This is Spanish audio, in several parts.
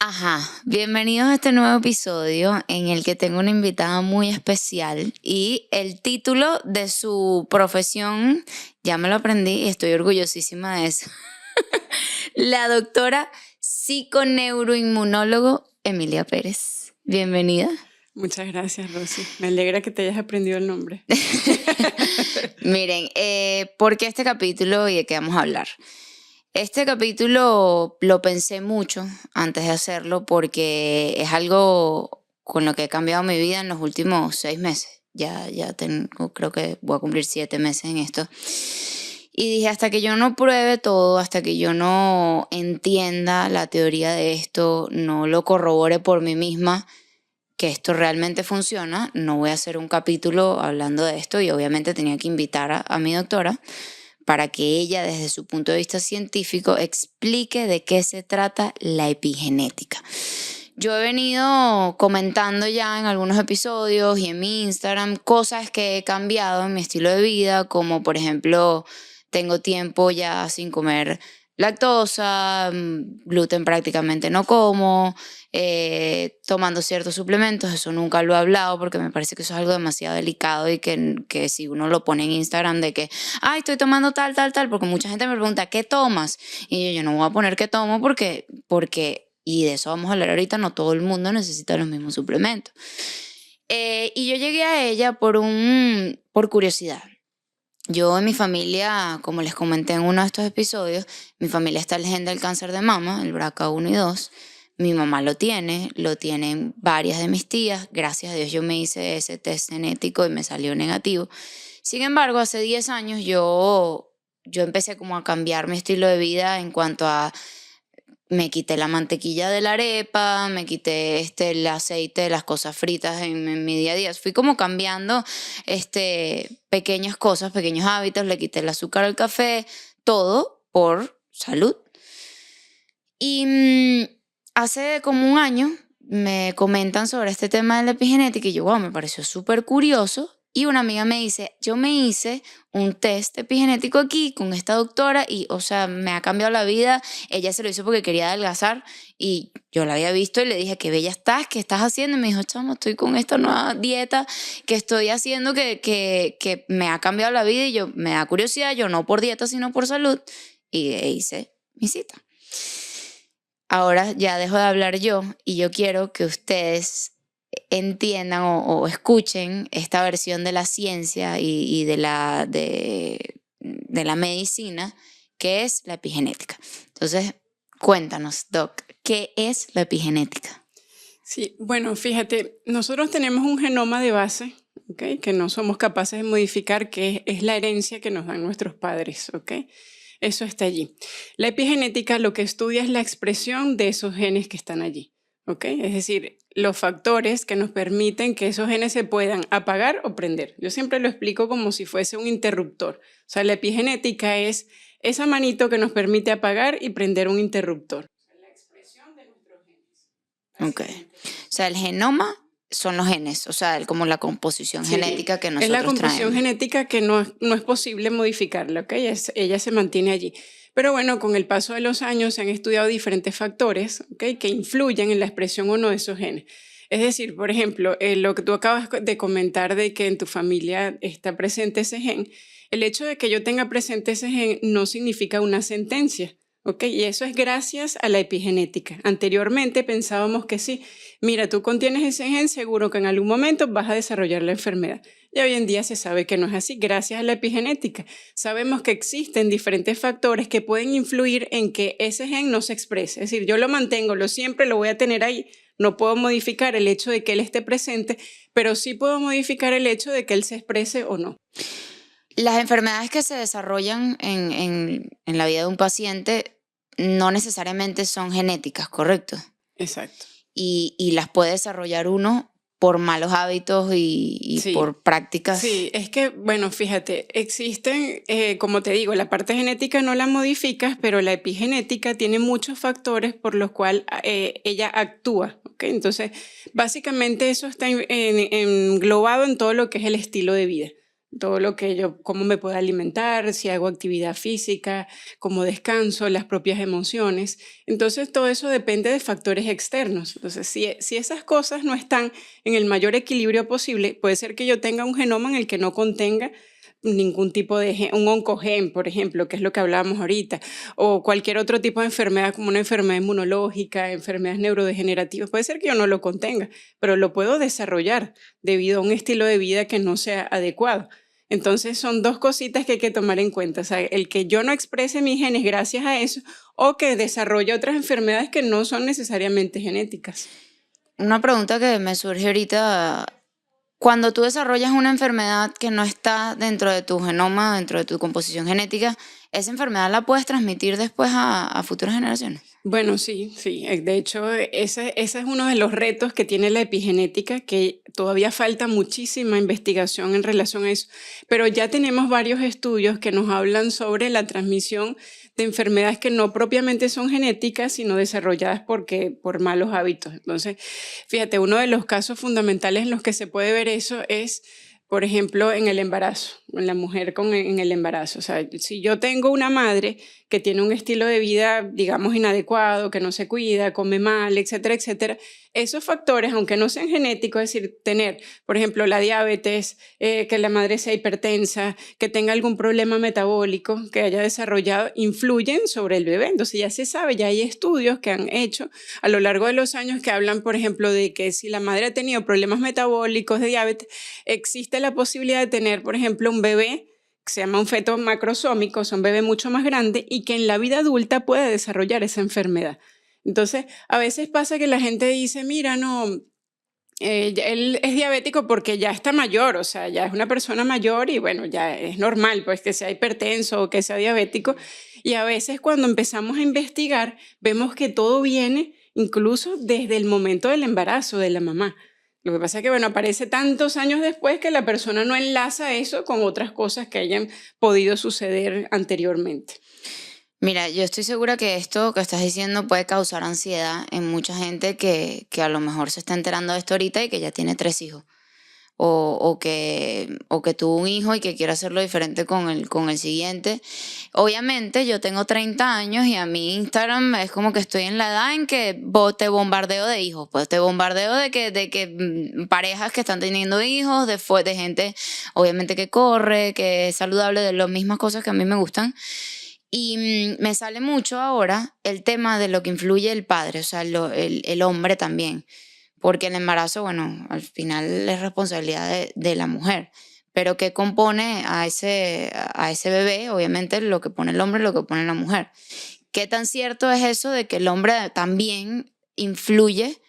Ajá, bienvenidos a este nuevo episodio en el que tengo una invitada muy especial y el título de su profesión, ya me lo aprendí y estoy orgullosísima de eso. La doctora psiconeuroinmunólogo Emilia Pérez. Bienvenida. Muchas gracias, Rosy. Me alegra que te hayas aprendido el nombre. Miren, ¿por qué este capítulo y de qué vamos a hablar? Este capítulo lo pensé mucho antes de hacerlo porque es algo con lo que he cambiado mi vida en los últimos 6 meses. Ya tengo, creo que voy a cumplir 7 meses en esto. Y dije, hasta que yo no pruebe todo, hasta que yo no entienda la teoría de esto, no lo corrobore por mí misma, que esto realmente funciona, no voy a hacer un capítulo hablando de esto y obviamente tenía que invitar a mi doctora para que ella desde su punto de vista científico explique de qué se trata la epigenética. Yo he venido comentando ya en algunos episodios y en mi Instagram cosas que he cambiado en mi estilo de vida, como por ejemplo tengo tiempo ya sin comer lactosa, gluten prácticamente no como, tomando ciertos suplementos, eso nunca lo he hablado porque me parece que eso es algo demasiado delicado y que si uno lo pone en Instagram de que, ay, estoy tomando tal, porque mucha gente me pregunta, ¿qué tomas? Y yo no voy a poner qué tomo porque, y de eso vamos a hablar ahorita, no todo el mundo necesita los mismos suplementos. Y yo llegué a ella por curiosidad. Yo en mi familia, como les comenté en uno de estos episodios, mi familia está el gen del cáncer de mama, el BRCA1 y 2. Mi mamá lo tienen varias de mis tías. Gracias a Dios yo me hice ese test genético y me salió negativo. Sin embargo, hace 10 años yo empecé como a cambiar mi estilo de vida en cuanto a me quité la mantequilla de la arepa, me quité el aceite de las cosas fritas en mi día a día. Fui como cambiando pequeñas cosas, pequeños hábitos, le quité el azúcar al café, todo por salud. Y hace como un año me comentan sobre este tema de la epigenética y yo, wow, me pareció súper curioso. Y una amiga me dice, yo me hice un test epigenético aquí con esta doctora y, o sea, me ha cambiado la vida. Ella se lo hizo porque quería adelgazar y yo la había visto y le dije, qué bella estás, ¿qué estás haciendo? Y me dijo, chamo, estoy con esta nueva dieta que estoy haciendo que me ha cambiado la vida y yo, me da curiosidad, yo no por dieta, sino por salud. Y hice mi cita. Ahora ya dejo de hablar yo y yo quiero que ustedes entiendan o escuchen esta versión de la ciencia y de la medicina, que es la epigenética. Entonces, cuéntanos, Doc, ¿qué es la epigenética? Sí, bueno, fíjate, nosotros tenemos un genoma de base, ¿ok? Que no somos capaces de modificar, que es la herencia que nos dan nuestros padres, ¿ok? Eso está allí. La epigenética lo que estudia es la expresión de esos genes que están allí, ¿ok? Es decir, los factores que nos permiten que esos genes se puedan apagar o prender. Yo siempre lo explico como si fuese un interruptor. O sea, la epigenética es esa manito que nos permite apagar y prender un interruptor. La expresión de nuestros genes. Ok. O sea, el genoma son los genes, o sea, como la composición genética que nosotros traemos. Es la composición traemos. genética que no es posible modificarla, ¿ok? Ella se mantiene allí. Pero bueno, con el paso de los años se han estudiado diferentes factores, ¿ok? Que influyen en la expresión o no de esos genes. Es decir, por ejemplo, lo que tú acabas de comentar de que en tu familia está presente ese gen, el hecho de que yo tenga presente ese gen no significa una sentencia. ¿Ok? Y eso es gracias a la epigenética. Anteriormente pensábamos que sí, mira, tú contienes ese gen, seguro que en algún momento vas a desarrollar la enfermedad. Y hoy en día se sabe que no es así, gracias a la epigenética. Sabemos que existen diferentes factores que pueden influir en que ese gen no se exprese. Es decir, yo lo mantengo, siempre lo voy a tener ahí. No puedo modificar el hecho de que él esté presente, pero sí puedo modificar el hecho de que él se exprese o no. Las enfermedades que se desarrollan en la vida de un paciente no necesariamente son genéticas, ¿correcto? Exacto. Y las puede desarrollar uno por malos hábitos y Sí. por prácticas. Sí, es que, bueno, fíjate, existen, como te digo, la parte genética no la modificas, pero la epigenética tiene muchos factores por los cuales ella actúa, ¿ok? Entonces, básicamente eso está englobado en todo lo que es el estilo de vida. todo lo que cómo me puedo alimentar, si hago actividad física, cómo descanso, las propias emociones. Entonces, todo eso depende de factores externos. Entonces, si esas cosas no están en el mayor equilibrio posible, puede ser que yo tenga un genoma en el que no contenga ningún tipo de un oncogen, por ejemplo, que es lo que hablábamos ahorita, o cualquier otro tipo de enfermedad como una enfermedad inmunológica, enfermedades neurodegenerativas. Puede ser que yo no lo contenga, pero lo puedo desarrollar debido a un estilo de vida que no sea adecuado. Entonces son dos cositas que hay que tomar en cuenta, o sea, el que yo no exprese mis genes gracias a eso o que desarrolle otras enfermedades que no son necesariamente genéticas. Una pregunta que me surge ahorita, cuando tú desarrollas una enfermedad que no está dentro de tu genoma, dentro de tu composición genética, ¿esa enfermedad la puedes transmitir después a futuras generaciones? Bueno, sí, sí. De hecho, ese es uno de los retos que tiene la epigenética, que todavía falta muchísima investigación en relación a eso, pero ya tenemos varios estudios que nos hablan sobre la transmisión de enfermedades que no propiamente son genéticas, sino desarrolladas por malos hábitos. Entonces, fíjate, uno de los casos fundamentales en los que se puede ver eso es, por ejemplo, en el embarazo, en la mujer en el embarazo. O sea, si yo tengo una madre que tiene un estilo de vida, digamos, inadecuado, que no se cuida, come mal, etcétera, etcétera, esos factores, aunque no sean genéticos, es decir, tener, por ejemplo, la diabetes, que la madre sea hipertensa, que tenga algún problema metabólico que haya desarrollado, influyen sobre el bebé. Entonces ya se sabe, ya hay estudios que han hecho a lo largo de los años que hablan, por ejemplo, de que si la madre ha tenido problemas metabólicos de diabetes, existe la posibilidad de tener, por ejemplo, un bebé que se llama un feto macrosómico, o sea, un bebé mucho más grande y que en la vida adulta puede desarrollar esa enfermedad. Entonces, a veces pasa que la gente dice, mira, no, él es diabético porque ya está mayor, o sea, ya es una persona mayor y bueno, ya es normal pues que sea hipertenso o que sea diabético. Y a veces cuando empezamos a investigar, vemos que todo viene incluso desde el momento del embarazo de la mamá. Lo que pasa es que, bueno, aparece tantos años después que la persona no enlaza eso con otras cosas que hayan podido suceder anteriormente. Mira, yo estoy segura que esto que estás diciendo puede causar ansiedad en mucha gente que a lo mejor se está enterando de esto ahorita y que ya tiene 3 hijos. O que tuvo un hijo y que quiere hacerlo diferente con el siguiente. Obviamente, yo tengo 30 años y a mí Instagram es como que estoy en la edad en que te bombardeo de hijos, pues te bombardeo de que parejas que están teniendo hijos, de gente, obviamente, que corre, que es saludable, de las mismas cosas que a mí me gustan. Y me sale mucho ahora el tema de lo que influye el padre, o sea, el hombre también, porque el embarazo, bueno, al final es responsabilidad de la mujer, pero ¿qué compone a ese bebé? Obviamente lo que pone el hombre, lo que pone la mujer. ¿Qué tan cierto es eso de que el hombre también influye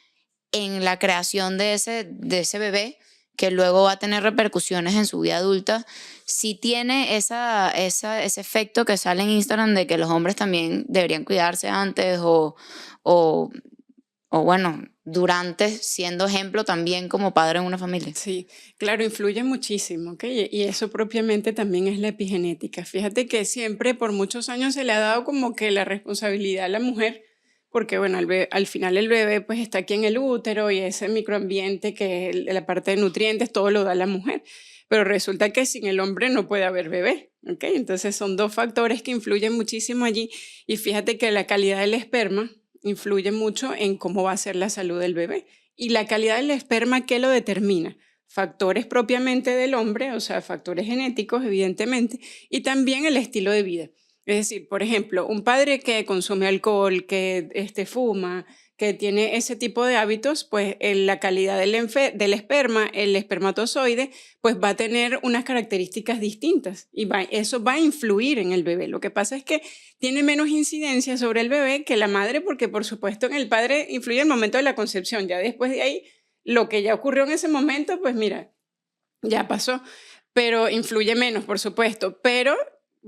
en la creación de ese bebé, que luego va a tener repercusiones en su vida adulta? Si tiene ese efecto que sale en Instagram de que los hombres también deberían cuidarse antes o, o bueno, durante, siendo ejemplo también como padre en una familia. Sí, claro, influye muchísimo, ¿ok? Y eso propiamente también es la epigenética. Fíjate que siempre por muchos años se le ha dado como que la responsabilidad a la mujer, porque bueno, al final el bebé pues está aquí en el útero y ese microambiente que es la parte de nutrientes, todo lo da la mujer. Pero resulta que sin el hombre no puede haber bebé, ¿ok? Entonces son dos factores que influyen muchísimo allí. Y fíjate que la calidad del esperma influye mucho en cómo va a ser la salud del bebé. Y la calidad del esperma, ¿qué lo determina? Factores propiamente del hombre, o sea, factores genéticos, evidentemente, y también el estilo de vida. Es decir, por ejemplo, un padre que consume alcohol, que fuma, que tiene ese tipo de hábitos, pues la calidad del esperma, el espermatozoide, pues va a tener unas características distintas y eso va a influir en el bebé. Lo que pasa es que tiene menos incidencia sobre el bebé que la madre, porque por supuesto en el padre influye el momento de la concepción. Ya después de ahí, lo que ya ocurrió en ese momento, pues mira, ya pasó, pero influye menos, por supuesto, pero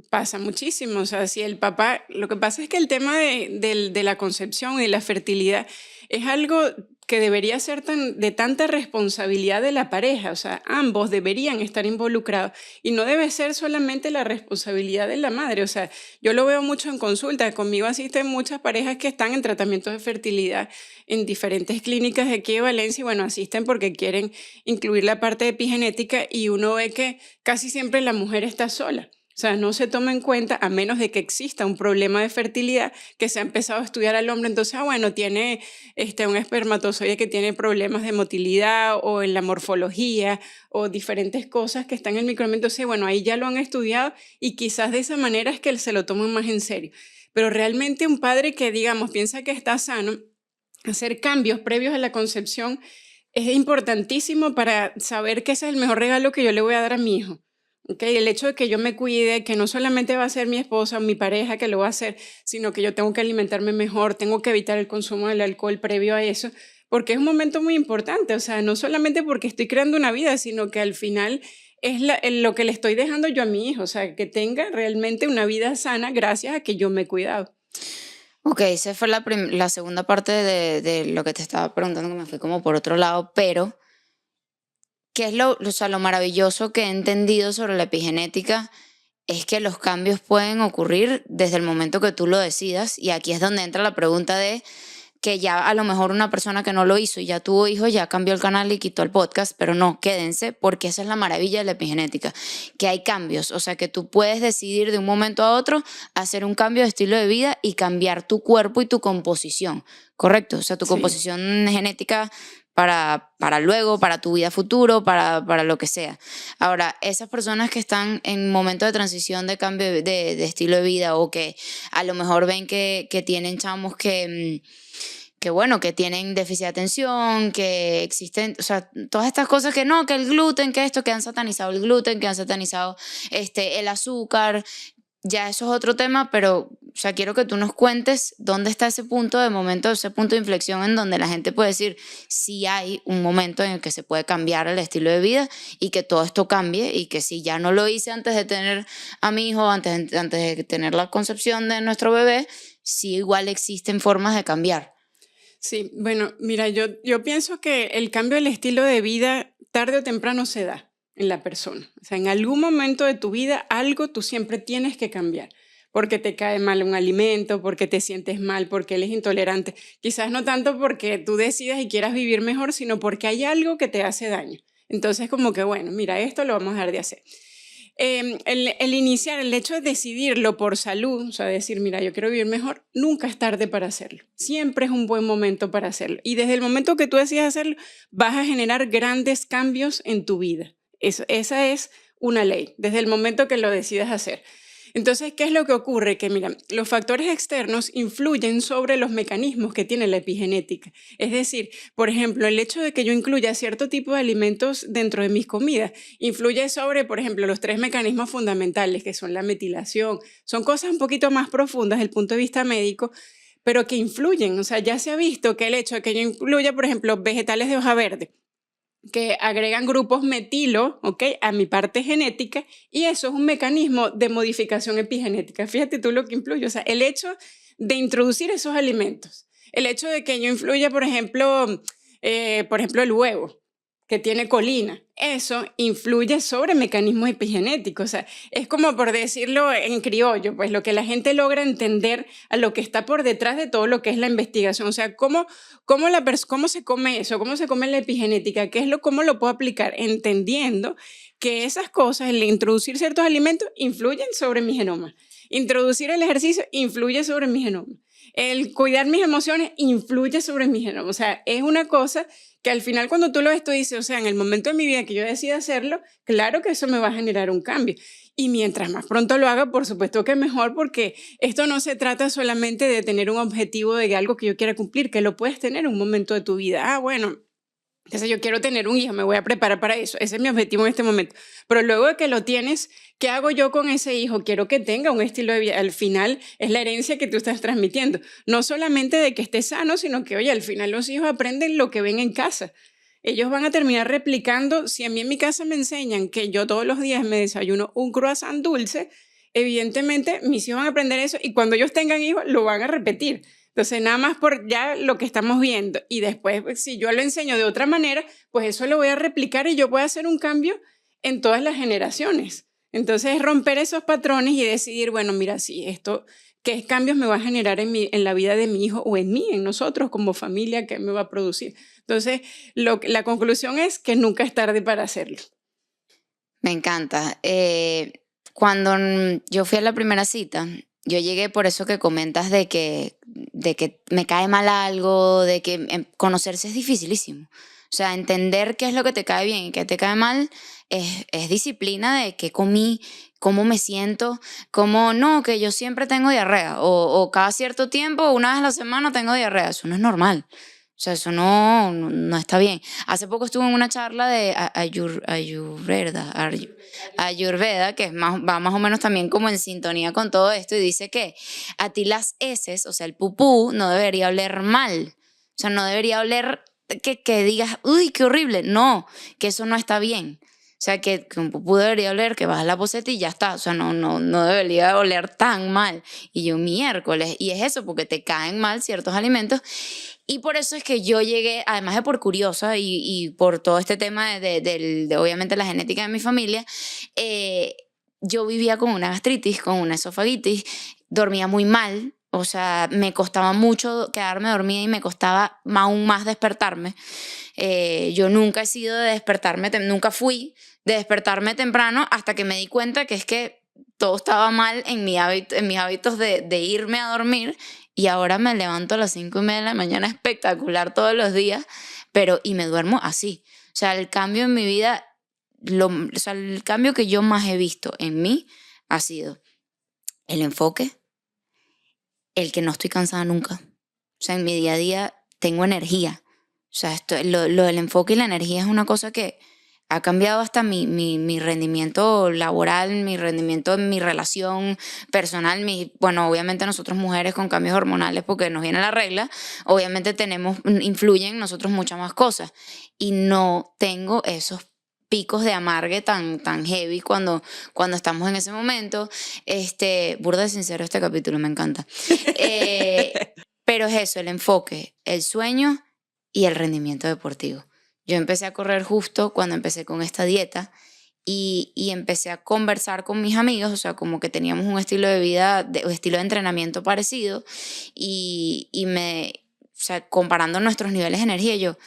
pasa muchísimo. O sea, si el papá, lo que pasa es que el tema de la concepción y de la fertilidad es algo que debería ser de tanta responsabilidad de la pareja, o sea, ambos deberían estar involucrados y no debe ser solamente la responsabilidad de la madre, o sea, yo lo veo mucho en consulta, conmigo asisten muchas parejas que están en tratamientos de fertilidad en diferentes clínicas de aquí de Valencia y bueno, asisten porque quieren incluir la parte de epigenética y uno ve que casi siempre la mujer está sola. O sea, no se toma en cuenta a menos de que exista un problema de fertilidad que se ha empezado a estudiar al hombre. Entonces, bueno, tiene un espermatozoide que tiene problemas de motilidad o en la morfología o diferentes cosas que están en el microbioma. Entonces, bueno, ahí ya lo han estudiado y quizás de esa manera es que se lo toman más en serio. Pero realmente un padre que, digamos, piensa que está sano, hacer cambios previos a la concepción es importantísimo para saber que ese es el mejor regalo que yo le voy a dar a mi hijo. Okay, el hecho de que yo me cuide, que no solamente va a ser mi esposa o mi pareja que lo va a hacer, sino que yo tengo que alimentarme mejor, tengo que evitar el consumo del alcohol previo a eso, porque es un momento muy importante, o sea, no solamente porque estoy creando una vida, sino que al final es lo que le estoy dejando yo a mi hijo, o sea, que tenga realmente una vida sana gracias a que yo me he cuidado. Ok, esa fue la segunda parte de lo que te estaba preguntando, que me fui como por otro lado, pero ¿qué es o sea, lo maravilloso que he entendido sobre la epigenética? Es que los cambios pueden ocurrir desde el momento que tú lo decidas, y aquí es donde entra la pregunta de que ya a lo mejor una persona que no lo hizo y ya tuvo hijos ya cambió el canal y quitó el podcast, pero no, quédense, porque esa es la maravilla de la epigenética, que hay cambios, o sea que tú puedes decidir de un momento a otro hacer un cambio de estilo de vida y cambiar tu cuerpo y tu composición, ¿correcto? O sea, tu Sí. composición genética para luego, para tu vida futuro, para lo que sea. Ahora, esas personas que están en momentos de transición de cambio de estilo de vida o que a lo mejor ven que tienen chamos que bueno, que tienen déficit de atención, que existen, o sea, todas estas cosas que no, que el gluten, que esto, que han satanizado el gluten, que han satanizado el azúcar, ya eso es otro tema, pero, o sea, quiero que tú nos cuentes dónde está ese punto de momento, ese punto de inflexión en donde la gente puede decir si hay un momento en el que se puede cambiar el estilo de vida y que todo esto cambie y que si ya no lo hice antes de tener a mi hijo, antes de tener la concepción de nuestro bebé, sí igual existen formas de cambiar. Sí, bueno, mira, yo pienso que el cambio del estilo de vida tarde o temprano se da en la persona. O sea, en algún momento de tu vida algo tú siempre tienes que cambiar, porque te cae mal un alimento, porque te sientes mal, porque eres intolerante. Quizás no tanto porque tú decidas y quieras vivir mejor, sino porque hay algo que te hace daño. Entonces, como que, bueno, mira, esto lo vamos a dejar de hacer. El iniciar, el hecho de decidirlo por salud, o sea, decir, mira, yo quiero vivir mejor, nunca es tarde para hacerlo. Siempre es un buen momento para hacerlo. Y desde el momento que tú decidas hacerlo, vas a generar grandes cambios en tu vida. Esa es una ley, desde el momento que lo decidas hacer. Entonces, ¿qué es lo que ocurre? Que, mira, los factores externos influyen sobre los mecanismos que tiene la epigenética. Es decir, por ejemplo, el hecho de que yo incluya cierto tipo de alimentos dentro de mis comidas influye sobre, por ejemplo, los 3 mecanismos fundamentales, que son la metilación. Son cosas un poquito más profundas desde el punto de vista médico, pero que influyen. O sea, ya se ha visto que el hecho de que yo incluya, por ejemplo, vegetales de hoja verde, que agregan grupos metilo, ¿ok?, a mi parte genética, y eso es un mecanismo de modificación epigenética. Fíjate tú lo que influye, o sea, el hecho de introducir esos alimentos, el hecho de que yo influya, por ejemplo, el huevo, que tiene colina, eso influye sobre mecanismos epigenéticos. O sea, es como por decirlo en criollo, pues lo que la gente logra entender a lo que está por detrás de todo lo que es la investigación. O sea, cómo se come eso, cómo se come la epigenética, cómo lo puedo aplicar, entendiendo que esas cosas, el introducir ciertos alimentos, influyen sobre mi genoma. Introducir el ejercicio influye sobre mi genoma. El cuidar mis emociones influye sobre mi genoma. O sea, es una cosa que al final cuando tú lo ves, tú dices, o sea, en el momento de mi vida que yo decida hacerlo, claro que eso me va a generar un cambio. Y mientras más pronto lo haga, por supuesto que mejor, porque esto no se trata solamente de tener un objetivo de algo que yo quiera cumplir, que lo puedes tener en un momento de tu vida. Ah, bueno, entonces yo quiero tener un hijo, me voy a preparar para eso. Ese es mi objetivo en este momento. Pero luego de que lo tienes, ¿qué hago yo con ese hijo? Quiero que tenga un estilo de vida. Al final es la herencia que tú estás transmitiendo. No solamente de que esté sano, sino que, oye, al final los hijos aprenden lo que ven en casa. Ellos van a terminar replicando. Si a mí en mi casa me enseñan que yo todos los días me desayuno un croissant dulce, evidentemente mis hijos van a aprender eso y cuando ellos tengan hijos lo van a repetir. Entonces, nada más por ya lo que estamos viendo y después, pues, si yo lo enseño de otra manera, pues eso lo voy a replicar y yo voy a hacer un cambio en todas las generaciones. Entonces, es romper esos patrones y decidir, bueno, mira, sí, esto, ¿qué cambios me va a generar en la vida de mi hijo o en mí, en nosotros como familia, qué me va a producir? Entonces, la conclusión es que nunca es tarde para hacerlo. Me encanta. Cuando yo fui a la primera cita, yo llegué por eso que comentas de que me cae mal algo, de que conocerse es dificilísimo. O sea, entender qué es lo que te cae bien y qué te cae mal es disciplina de qué comí, cómo me siento, cómo no, que yo siempre tengo diarrea o cada cierto tiempo, una vez a la semana tengo diarrea. Eso no es normal. O sea, eso no está bien. Hace poco estuve en una charla de Ayurveda, que es va más o menos también como en sintonía con todo esto, y dice que a ti las heces, o sea, el pupú, no debería oler mal. O sea, no debería oler que digas, uy, qué horrible. No, que eso no está bien. O sea, que un pupú debería oler, que vas a la poseta y ya está. O sea, no debería oler tan mal. Y yo, miércoles. Y es eso, porque te caen mal ciertos alimentos. Y por eso es que yo llegué, además de por curiosa y por todo este tema de obviamente la genética de mi familia, eh, yo vivía con una gastritis, con una esofagitis, dormía muy mal, o sea, me costaba mucho quedarme dormida y me costaba aún más despertarme. Yo nunca he sido de despertarme, nunca fui de despertarme temprano hasta que me di cuenta que es que todo estaba mal en, en mis hábitos de irme a dormir y ahora me levanto a las 5:30 de la mañana espectacular todos los días, pero y me duermo así. O sea, el cambio en mi vida, o sea, el cambio que yo más he visto en mí ha sido el enfoque, el que no estoy cansada nunca. O sea, en mi día a día tengo energía. O sea, lo del enfoque y la energía es una cosa que ha cambiado hasta mi rendimiento laboral, mi rendimiento en mi relación personal. Bueno, obviamente nosotros mujeres con cambios hormonales porque nos viene la regla, obviamente influyen en nosotros muchas más cosas. Y no tengo esos picos de amargue tan heavy cuando estamos en ese momento. Burda de sincero este capítulo, me encanta. Pero es eso, el enfoque, el sueño y el rendimiento deportivo. Yo empecé a correr justo cuando empecé con esta dieta y empecé a conversar con mis amigos, o sea, como que teníamos un estilo de vida, un estilo de entrenamiento parecido o sea, comparando nuestros niveles de energía, yo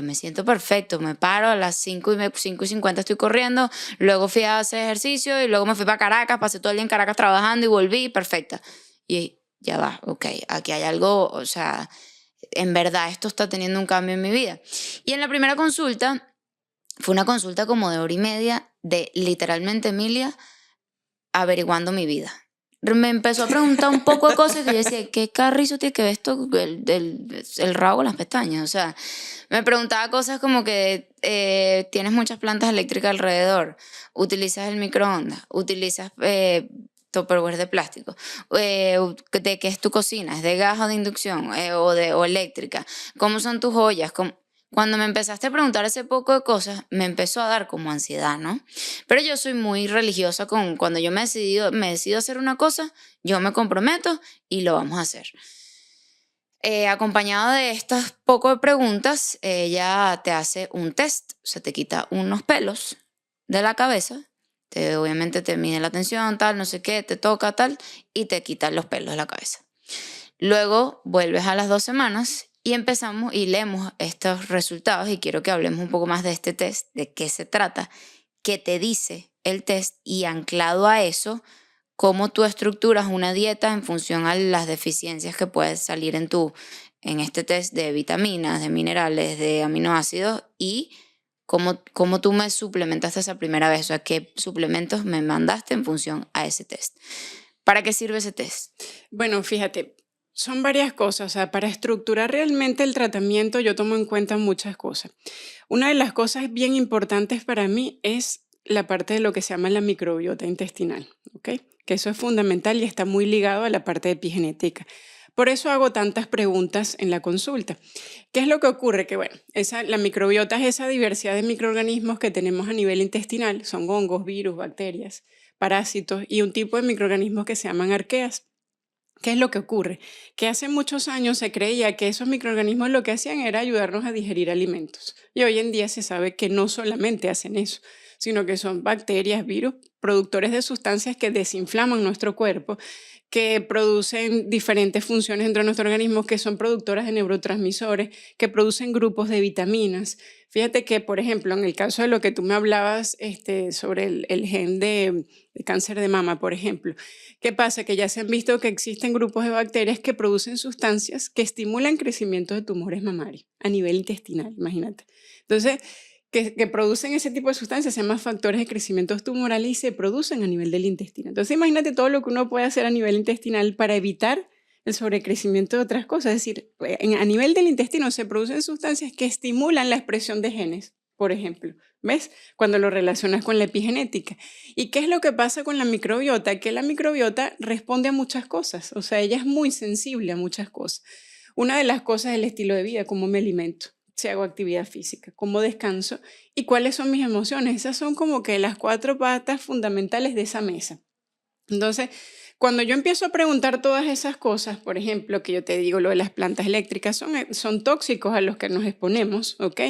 me siento perfecto, me paro a las 5:50 estoy corriendo, luego fui a hacer ejercicio y luego me fui para Caracas, pasé todo el día en Caracas trabajando y volví, perfecta. Y ya va, ok, aquí hay algo, o sea, en verdad esto está teniendo un cambio en mi vida. Y en la primera consulta, fue una consulta como de 1:30 de literalmente Emilia averiguando mi vida. Me empezó a preguntar un poco de cosas que yo decía, ¿qué carrizo tiene que ver esto, el rabo con las pestañas? O sea, me preguntaba cosas como que tienes muchas plantas eléctricas alrededor, utilizas el microondas, utilizas Tupperware de plástico, de qué es tu cocina, es de gas o de inducción o eléctrica, cómo son tus ollas. Cuando me empezaste a preguntar ese poco de cosas, me empezó a dar como ansiedad, ¿no? Pero yo soy muy religiosa cuando yo me decido hacer una cosa, yo me comprometo y lo vamos a hacer. Acompañado de estas poco de preguntas, ella te hace un test, o sea, te quita unos pelos de la cabeza, obviamente te mide la tensión, tal, no sé qué, te toca, tal, y te quita los pelos de la cabeza. Luego vuelves a las 2 semanas y empezamos y leemos estos resultados y quiero que hablemos un poco más de este test, de qué se trata, qué te dice el test y anclado a eso, cómo tú estructuras una dieta en función a las deficiencias que puedes salir en este test de vitaminas, de minerales, de aminoácidos y cómo tú me suplementaste esa primera vez, o sea, qué suplementos me mandaste en función a ese test. ¿Para qué sirve ese test? Bueno, fíjate, son varias cosas. O sea, para estructurar realmente el tratamiento yo tomo en cuenta muchas cosas. Una de las cosas bien importantes para mí es la parte de lo que se llama la microbiota intestinal, ¿ok? Que eso es fundamental y está muy ligado a la parte de epigenética. Por eso hago tantas preguntas en la consulta. ¿Qué es lo que ocurre? Que bueno, la microbiota es esa diversidad de microorganismos que tenemos a nivel intestinal. Son hongos, virus, bacterias, parásitos y un tipo de microorganismos que se llaman arqueas, ¿Qué es lo que ocurre? Que hace muchos años se creía que esos microorganismos lo que hacían era ayudarnos a digerir alimentos. Y hoy en día se sabe que no solamente hacen eso, sino que son bacterias, virus, productores de sustancias que desinflaman nuestro cuerpo, que producen diferentes funciones dentro de nuestro organismo, que son productoras de neurotransmisores, que producen grupos de vitaminas. Fíjate que, por ejemplo, en el caso de lo que tú me hablabas sobre el gen de cáncer de mama, por ejemplo, ¿qué pasa? Que ya se han visto que existen grupos de bacterias que producen sustancias que estimulan crecimiento de tumores mamarios a nivel intestinal, imagínate. Entonces, que producen ese tipo de sustancias, se llaman factores de crecimiento tumoral y se producen a nivel del intestino. Entonces, imagínate todo lo que uno puede hacer a nivel intestinal para evitar el sobrecrecimiento de otras cosas. Es decir, a nivel del intestino se producen sustancias que estimulan la expresión de genes, por ejemplo. ¿Ves? Cuando lo relacionas con la epigenética. ¿Y qué es lo que pasa con la microbiota? Que la microbiota responde a muchas cosas. O sea, ella es muy sensible a muchas cosas. Una de las cosas es el estilo de vida, cómo me alimento, si hago actividad física, cómo descanso y cuáles son mis emociones. Esas son como que las 4 patas fundamentales de esa mesa. Entonces, cuando yo empiezo a preguntar todas esas cosas, por ejemplo, que yo te digo lo de las plantas eléctricas, son tóxicos a los que nos exponemos, ¿ok?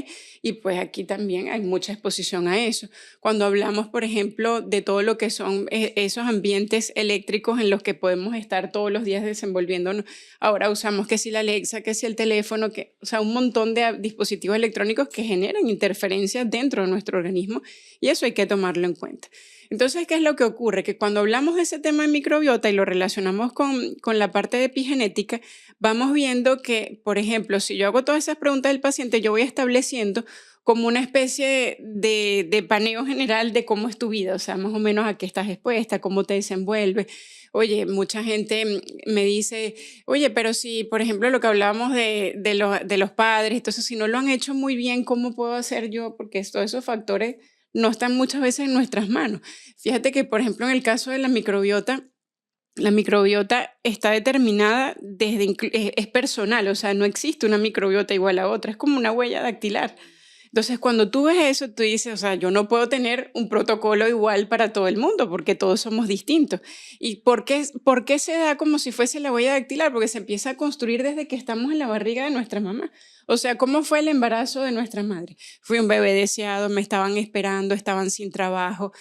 Y pues aquí también hay mucha exposición a eso. Cuando hablamos, por ejemplo, de todo lo que son esos ambientes eléctricos en los que podemos estar todos los días desenvolviéndonos, ahora usamos que si la Alexa, que si el teléfono, o sea, un montón de dispositivos electrónicos que generan interferencias dentro de nuestro organismo y eso hay que tomarlo en cuenta. Entonces, ¿qué es lo que ocurre? Que cuando hablamos de ese tema de microbiota y lo relacionamos con la parte de epigenética, vamos viendo que, por ejemplo, si yo hago todas esas preguntas del paciente, yo voy estableciendo como una especie de paneo general de cómo es tu vida, o sea, más o menos a qué estás expuesta, cómo te desenvuelves. Oye, mucha gente me dice, oye, pero si, por ejemplo, lo que hablábamos de los padres, entonces, si no lo han hecho muy bien, ¿cómo puedo hacer yo? Porque todos esos factores no están muchas veces en nuestras manos. Fíjate que, por ejemplo, en el caso de la microbiota está determinada es personal, o sea, no existe una microbiota igual a otra, es como una huella dactilar. Entonces, cuando tú ves eso, tú dices, o sea, yo no puedo tener un protocolo igual para todo el mundo porque todos somos distintos. ¿Y por qué se da como si fuese la huella dactilar? Porque se empieza a construir desde que estamos en la barriga de nuestra mamá. O sea, ¿cómo fue el embarazo de nuestra madre? Fui un bebé deseado, me estaban esperando, estaban sin trabajo,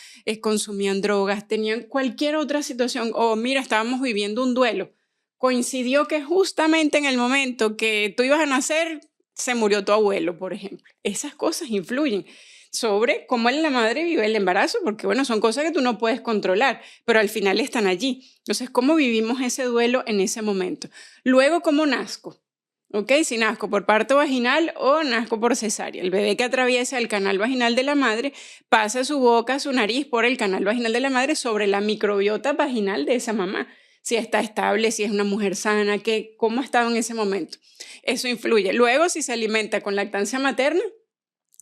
consumían drogas, tenían cualquier otra situación. O mira, estábamos viviendo un duelo. Coincidió que justamente en el momento que tú ibas a nacer, se murió tu abuelo, por ejemplo. Esas cosas influyen sobre cómo la madre vive el embarazo, porque bueno, son cosas que tú no puedes controlar, pero al final están allí. Entonces, ¿cómo vivimos ese duelo en ese momento? Luego, ¿cómo nazco? ¿Ok? Si nazco por parto vaginal o nazco por cesárea. El bebé que atraviesa el canal vaginal de la madre pasa su boca, su nariz por el canal vaginal de la madre sobre la microbiota vaginal de esa mamá. Si está estable, si es una mujer sana, cómo ha estado en ese momento. Eso influye. Luego, si se alimenta con lactancia materna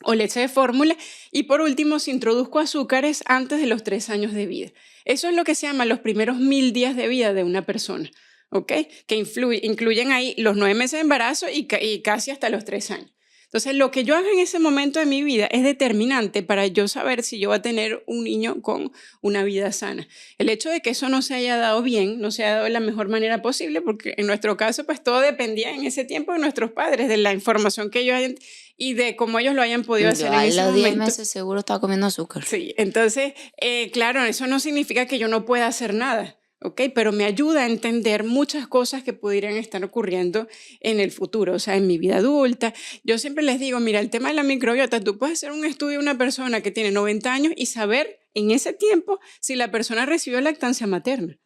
o leche de fórmula. Y por último, si introduzco azúcares antes de los 3 años de vida. Eso es lo que se llama los primeros 1000 días de vida de una persona. ¿Ok? Que incluyen ahí los 9 meses de embarazo y casi hasta los 3 años. Entonces, lo que yo haga en ese momento de mi vida es determinante para yo saber si yo voy a tener un niño con una vida sana. El hecho de que eso no se haya dado bien, no se haya dado de la mejor manera posible, porque en nuestro caso, pues todo dependía en ese tiempo de nuestros padres, de la información que ellos hayan y de cómo ellos lo hayan podido hacer en ese Yo a los 10 momento. meses seguro estaba comiendo azúcar. Sí, entonces, claro, eso no significa que yo no pueda hacer nada. ¿Ok? Pero me ayuda a entender muchas cosas que pudieran estar ocurriendo en el futuro, o sea, en mi vida adulta. Yo siempre les digo, mira, el tema de la microbiota, tú puedes hacer un estudio de una persona que tiene 90 años y saber en ese tiempo si la persona recibió lactancia materna,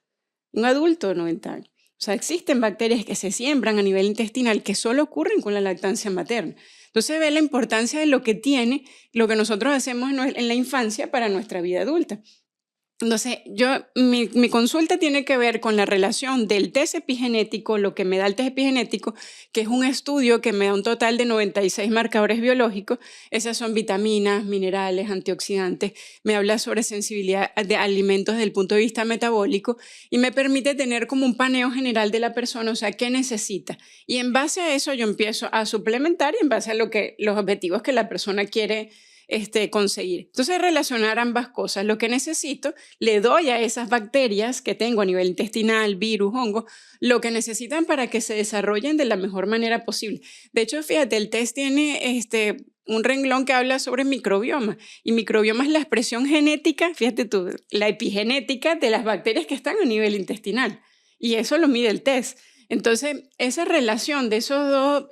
un adulto de 90 años. O sea, existen bacterias que se siembran a nivel intestinal que solo ocurren con la lactancia materna. Entonces ve la importancia de lo que tiene, lo que nosotros hacemos en la infancia para nuestra vida adulta. Entonces, mi consulta tiene que ver con la relación del test epigenético, lo que me da el test epigenético, que es un estudio que me da un total de 96 marcadores biológicos. Esas son vitaminas, minerales, antioxidantes. Me habla sobre sensibilidad de alimentos desde el punto de vista metabólico y me permite tener como un paneo general de la persona, o sea, qué necesita. Y en base a eso yo empiezo a suplementar y en base a los objetivos que la persona quiere conseguir. Entonces, relacionar ambas cosas. Lo que necesito, le doy a esas bacterias que tengo a nivel intestinal, virus, hongo, lo que necesitan para que se desarrollen de la mejor manera posible. De hecho, fíjate, el test tiene un renglón que habla sobre microbioma. Y microbioma es la expresión genética, fíjate tú, la epigenética de las bacterias que están a nivel intestinal. Y eso lo mide el test. Entonces, esa relación de esos dos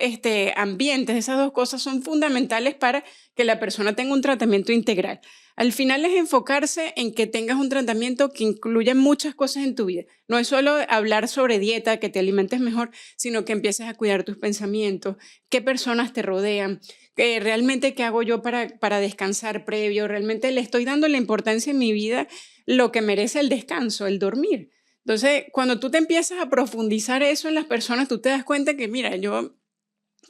ambientes, esas dos cosas son fundamentales para que la persona tenga un tratamiento integral. Al final es enfocarse en que tengas un tratamiento que incluya muchas cosas en tu vida. No es solo hablar sobre dieta, que te alimentes mejor, sino que empieces a cuidar tus pensamientos, qué personas te rodean, realmente qué hago yo para descansar previo, realmente le estoy dando la importancia en mi vida, lo que merece el descanso, el dormir. Entonces, cuando tú te empiezas a profundizar eso en las personas, tú te das cuenta que, mira, yo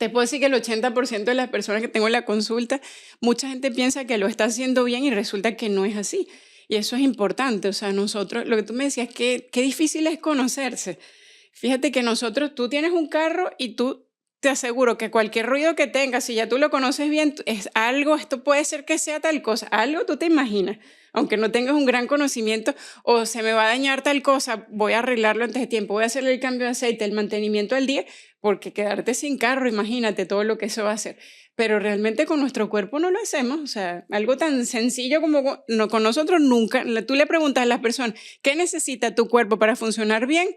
te puedo decir que el 80% de las personas que tengo en la consulta, mucha gente piensa que lo está haciendo bien y resulta que no es así. Y eso es importante. O sea, nosotros, lo que tú me decías, qué difícil es conocerse. Fíjate que nosotros, tú tienes un carro y tú te aseguro que cualquier ruido que tengas, si ya tú lo conoces bien, es algo, esto puede ser que sea tal cosa, algo tú te imaginas, aunque no tengas un gran conocimiento, o se me va a dañar tal cosa, voy a arreglarlo antes de tiempo, voy a hacerle el cambio de aceite, el mantenimiento al día, porque quedarte sin carro, imagínate todo lo que eso va a hacer. Pero realmente con nuestro cuerpo no lo hacemos, o sea, algo tan sencillo como con nosotros nunca, tú le preguntas a las personas, ¿qué necesita tu cuerpo para funcionar bien?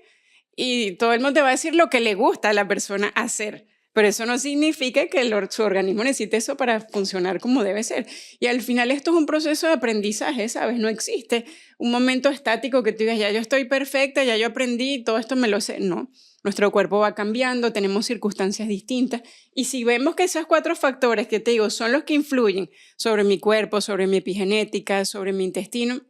Y todo el mundo te va a decir lo que le gusta a la persona hacer. Pero eso no significa que su organismo necesite eso para funcionar como debe ser. Y al final esto es un proceso de aprendizaje, ¿sabes? No existe un momento estático que tú digas, ya yo estoy perfecta, ya yo aprendí, todo esto me lo sé. No, nuestro cuerpo va cambiando, tenemos circunstancias distintas. Y si vemos que esos 4 factores que te digo son los que influyen sobre mi cuerpo, sobre mi epigenética, sobre mi intestino,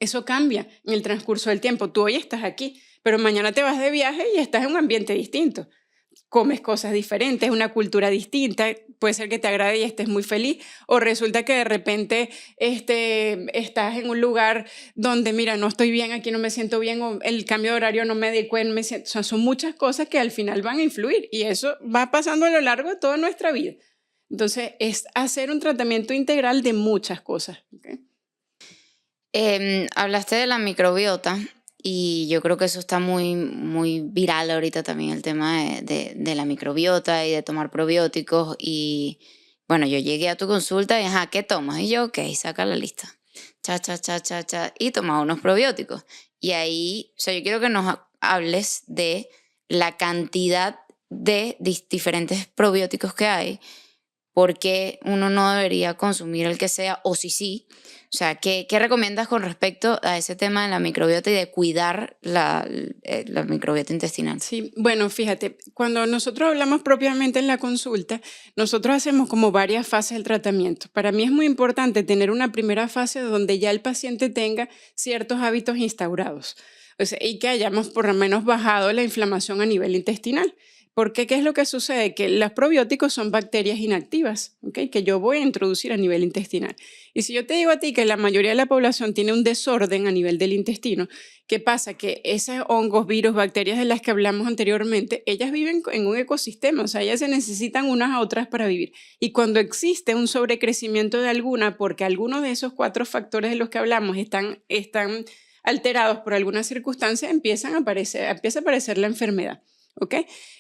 eso cambia en el transcurso del tiempo. Tú hoy estás aquí, pero mañana te vas de viaje y estás en un ambiente distinto. Comes cosas diferentes, una cultura distinta, puede ser que te agrade y estés muy feliz, o resulta que de repente estás en un lugar donde, mira, no estoy bien, aquí no me siento bien, o el cambio de horario no me adecué, o sea, son muchas cosas que al final van a influir y eso va pasando a lo largo de toda nuestra vida. Entonces, es hacer un tratamiento integral de muchas cosas. ¿Okay? Hablaste de la microbiota y yo creo que eso está muy viral ahorita también, el tema de la microbiota y de tomar probióticos. Y bueno, yo llegué a tu consulta y, ajá, ¿qué tomas? Y yo, ok, saca la lista. Cha, y toma unos probióticos. Y ahí, o sea, yo quiero que nos hables de la cantidad de diferentes probióticos que hay, porque uno no debería consumir el que sea, o si sí. O sea, ¿qué recomiendas con respecto a ese tema de la microbiota y de cuidar la microbiota intestinal? Sí, bueno, fíjate, cuando nosotros hablamos propiamente en la consulta, nosotros hacemos como varias fases del tratamiento. Para mí es muy importante tener una primera fase donde ya el paciente tenga ciertos hábitos instaurados, o sea, y que hayamos por lo menos bajado la inflamación a nivel intestinal. Porque, ¿qué es lo que sucede? Que los probióticos son bacterias inactivas, ¿ok? Que yo voy a introducir a nivel intestinal. Y si yo te digo a ti que la mayoría de la población tiene un desorden a nivel del intestino, ¿qué pasa? Que esos hongos, virus, bacterias de las que hablamos anteriormente, ellas viven en un ecosistema, o sea, ellas se necesitan unas a otras para vivir. Y cuando existe un sobrecrecimiento de alguna, porque algunos de esos 4 factores de los que hablamos están alterados por alguna circunstancia, empieza a aparecer la enfermedad. ¿Ok?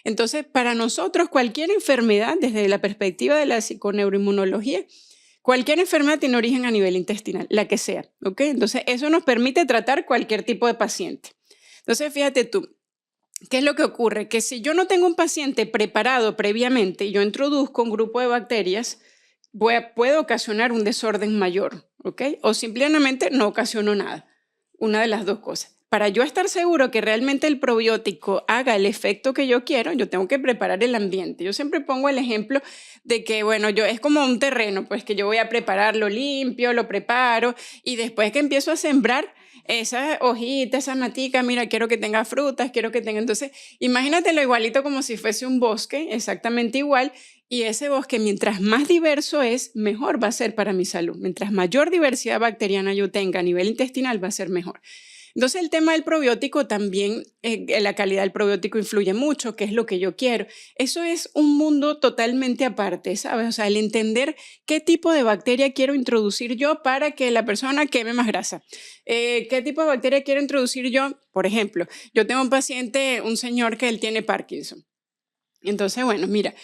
Entonces, para nosotros, cualquier enfermedad, desde la perspectiva de la psiconeuroinmunología, cualquier enfermedad tiene origen a nivel intestinal, la que sea. ¿Ok? Entonces, eso nos permite tratar cualquier tipo de paciente. Entonces, fíjate tú, ¿qué es lo que ocurre? Que si yo no tengo un paciente preparado previamente y yo introduzco un grupo de bacterias, puede ocasionar un desorden mayor. ¿Ok? O simplemente no ocasiono nada. Una de las dos cosas. Para yo estar seguro que realmente el probiótico haga el efecto que yo quiero, yo tengo que preparar el ambiente. Yo siempre pongo el ejemplo de que, bueno, es como un terreno, pues que yo voy a prepararlo limpio, lo preparo y después que empiezo a sembrar esa hojita, esa matica, mira, quiero que tenga frutas, quiero que tenga... Entonces, imagínatelo igualito como si fuese un bosque, exactamente igual, y ese bosque, mientras más diverso es, mejor va a ser para mi salud. Mientras mayor diversidad bacteriana yo tenga a nivel intestinal, va a ser mejor. Entonces el tema del probiótico también, la calidad del probiótico influye mucho, qué es lo que yo quiero. Eso es un mundo totalmente aparte, ¿sabes? O sea, el entender qué tipo de bacteria quiero introducir yo para que la persona queme más grasa. ¿Qué tipo de bacteria quiero introducir yo? Por ejemplo, yo tengo un paciente, un señor que él tiene Parkinson. Entonces, bueno, mira,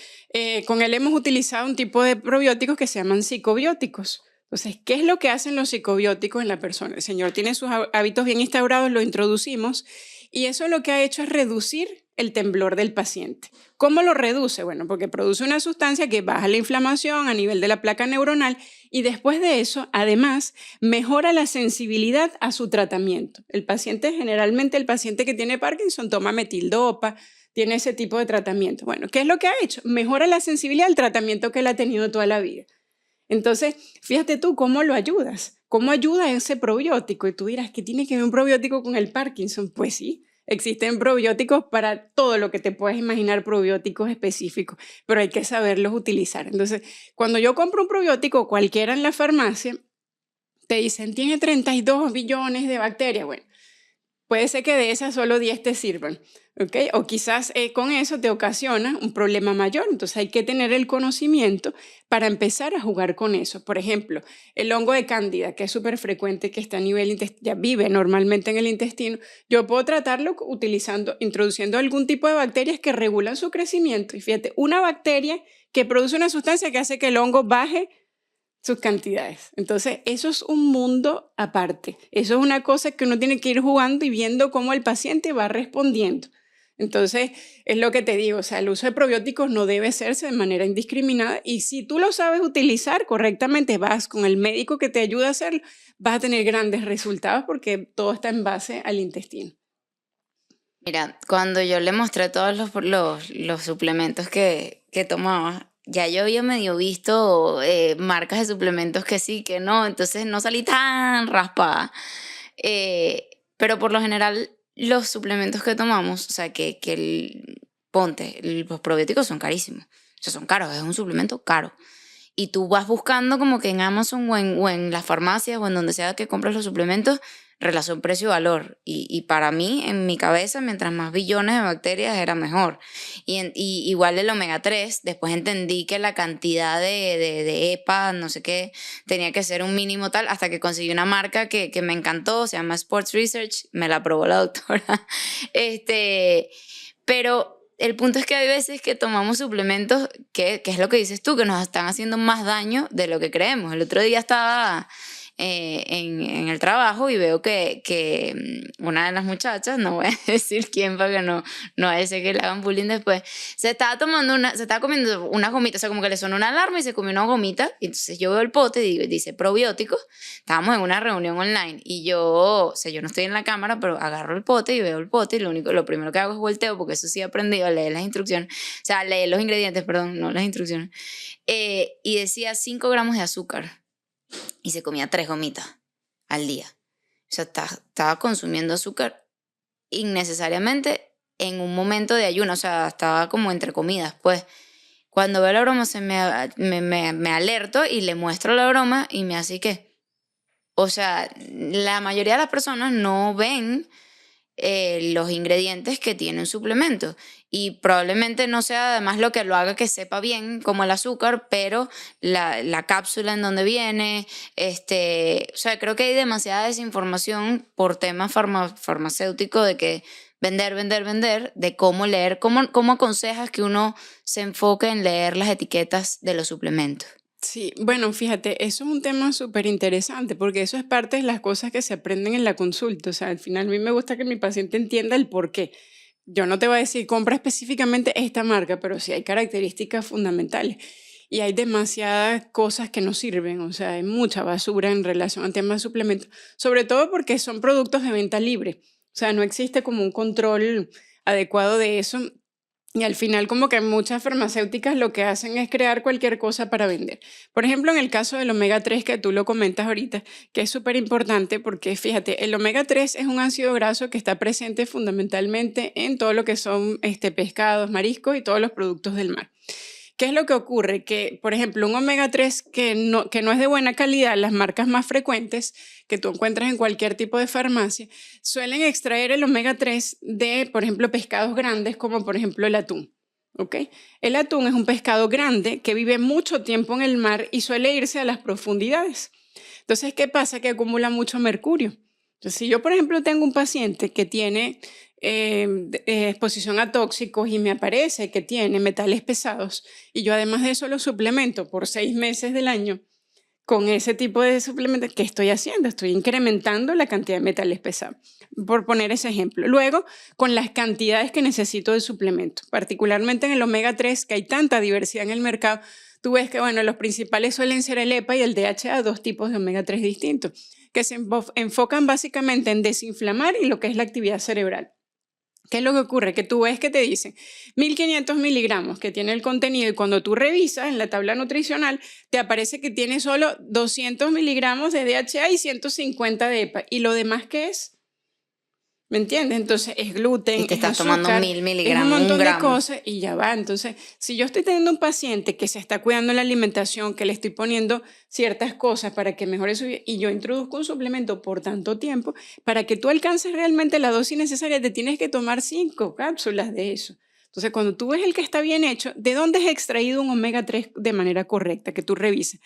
con él hemos utilizado un tipo de probióticos que se llaman psicobióticos. Entonces, ¿qué es lo que hacen los psicobióticos en la persona? El señor tiene sus hábitos bien instaurados, lo introducimos y eso lo que ha hecho es reducir el temblor del paciente. ¿Cómo lo reduce? Bueno, porque produce una sustancia que baja la inflamación a nivel de la placa neuronal y después de eso, además, mejora la sensibilidad a su tratamiento. Generalmente el paciente que tiene Parkinson toma metildopa, tiene ese tipo de tratamiento. Bueno, ¿qué es lo que ha hecho? Mejora la sensibilidad al tratamiento que él ha tenido toda la vida. Entonces, fíjate tú cómo lo ayudas, cómo ayuda ese probiótico. Y tú dirás, ¿qué tiene que ver un probiótico con el Parkinson? Pues sí, existen probióticos para todo lo que te puedas imaginar, probióticos específicos, pero hay que saberlos utilizar. Entonces, cuando yo compro un probiótico cualquiera en la farmacia, te dicen, tiene 32 billones de bacterias. Bueno, puede ser que de esas solo 10 te sirvan, ¿ok? O quizás con eso te ocasiona un problema mayor. Entonces hay que tener el conocimiento para empezar a jugar con eso. Por ejemplo, el hongo de cándida, que es súper frecuente, que está a nivel intestino, ya vive normalmente en el intestino, yo puedo tratarlo introduciendo algún tipo de bacterias que regulan su crecimiento. Y fíjate, una bacteria que produce una sustancia que hace que el hongo baje sus cantidades. Entonces, eso es un mundo aparte. Eso es una cosa que uno tiene que ir jugando y viendo cómo el paciente va respondiendo. Entonces, es lo que te digo, o sea, el uso de probióticos no debe hacerse de manera indiscriminada y si tú lo sabes utilizar correctamente, vas con el médico que te ayuda a hacerlo, vas a tener grandes resultados porque todo está en base al intestino. Mira, cuando yo le mostré todos los suplementos que tomaba, ya yo había medio visto marcas de suplementos que sí, que no, entonces no salí tan raspada. Pero por lo general, los suplementos que tomamos, o sea, ponte, los probióticos son carísimos, o sea, son caros, es un suplemento caro. Y tú vas buscando como que en Amazon o en las farmacias o en donde sea que compres los suplementos, relación precio-valor. Y para mí, en mi cabeza, mientras más billones de bacterias era mejor. Y igual el omega 3 después entendí que la cantidad de EPA, no sé qué, tenía que ser un mínimo tal, hasta que conseguí una marca que me encantó, se llama Sports Research, me la aprobó la doctora. Pero el punto es que hay veces que tomamos suplementos que es lo que dices tú, que nos están haciendo más daño de lo que creemos. El otro día estaba en el trabajo y veo que una de las muchachas, no voy a decir quién para que no vaya a ser que le hagan bullying después, se estaba comiendo una gomita, o sea, como que le sonó una alarma y se comió una gomita. Y entonces yo veo el pote y dice probióticos. Estábamos en una reunión online y o sea, yo no estoy en la cámara, pero agarro el pote y veo el pote y lo primero que hago es volteo, porque eso sí he aprendido a leer las instrucciones, o sea, leer los ingredientes, perdón, no las instrucciones. Y decía 5 gramos de azúcar y se comía 3 gomitas al día. O sea, estaba consumiendo azúcar innecesariamente en un momento de ayuno, o sea, estaba como entre comidas, pues. Cuando veo la broma me alerto y le muestro la broma y me hace que, o sea, la mayoría de las personas no ven los ingredientes que tiene un suplemento y probablemente no sea además lo que lo haga que sepa bien como el azúcar, pero la cápsula en donde viene, o sea, creo que hay demasiada desinformación por tema farmacéutico de que vender, de cómo leer, cómo aconsejas que uno se enfoque en leer las etiquetas de los suplementos. Sí, bueno, fíjate, eso es un tema súper interesante porque eso es parte de las cosas que se aprenden en la consulta. O sea, al final a mí me gusta que mi paciente entienda el por qué. Yo no te voy a decir compra específicamente esta marca, pero sí hay características fundamentales. Y hay demasiadas cosas que no sirven, o sea, hay mucha basura en relación al tema de suplementos, sobre todo porque son productos de venta libre. O sea, no existe como un control adecuado de eso. Y al final como que muchas farmacéuticas lo que hacen es crear cualquier cosa para vender. Por ejemplo, en el caso del omega 3 que tú lo comentas ahorita, que es súper importante porque fíjate, el omega 3 es un ácido graso que está presente fundamentalmente en todo lo que son pescados, mariscos y todos los productos del mar. ¿Qué es lo que ocurre? Que, por ejemplo, un omega 3 que no es de buena calidad, las marcas más frecuentes que tú encuentras en cualquier tipo de farmacia, suelen extraer el omega 3 de, por ejemplo, pescados grandes como por ejemplo el atún. ¿Ok? El atún es un pescado grande que vive mucho tiempo en el mar y suele irse a las profundidades. Entonces, ¿qué pasa? Que acumula mucho mercurio. Entonces, si yo, por ejemplo, tengo un paciente que tiene exposición a tóxicos y me aparece que tiene metales pesados y yo además de eso lo suplemento por 6 meses del año con ese tipo de suplementos, ¿qué estoy haciendo? Estoy incrementando la cantidad de metales pesados, por poner ese ejemplo. Luego, con las cantidades que necesito de suplemento, particularmente en el omega 3, que hay tanta diversidad en el mercado, tú ves que, bueno, los principales suelen ser el EPA y el DHA, dos tipos de omega 3 distintos, que se enfocan básicamente en desinflamar y lo que es la actividad cerebral. ¿Qué es lo que ocurre? Que tú ves que te dicen 1500 miligramos que tiene el contenido y cuando tú revisas en la tabla nutricional te aparece que tiene solo 200 miligramos de DHA y 150 de EPA. ¿Y lo demás qué es? ¿Me entiendes? Entonces es gluten, Y te es estás tomando azúcar, 1000 es un miligramos, un montón de gramo. cosas y ya va. Entonces, si yo estoy teniendo un paciente que se está cuidando la alimentación, que le estoy poniendo ciertas cosas para que mejore su vida y yo introduzco un suplemento por tanto tiempo, para que tú alcances realmente la dosis necesaria, te tienes que tomar 5 cápsulas de eso. Entonces, cuando tú ves el que está bien hecho, ¿de dónde es extraído un omega 3 de manera correcta? Que tú revises.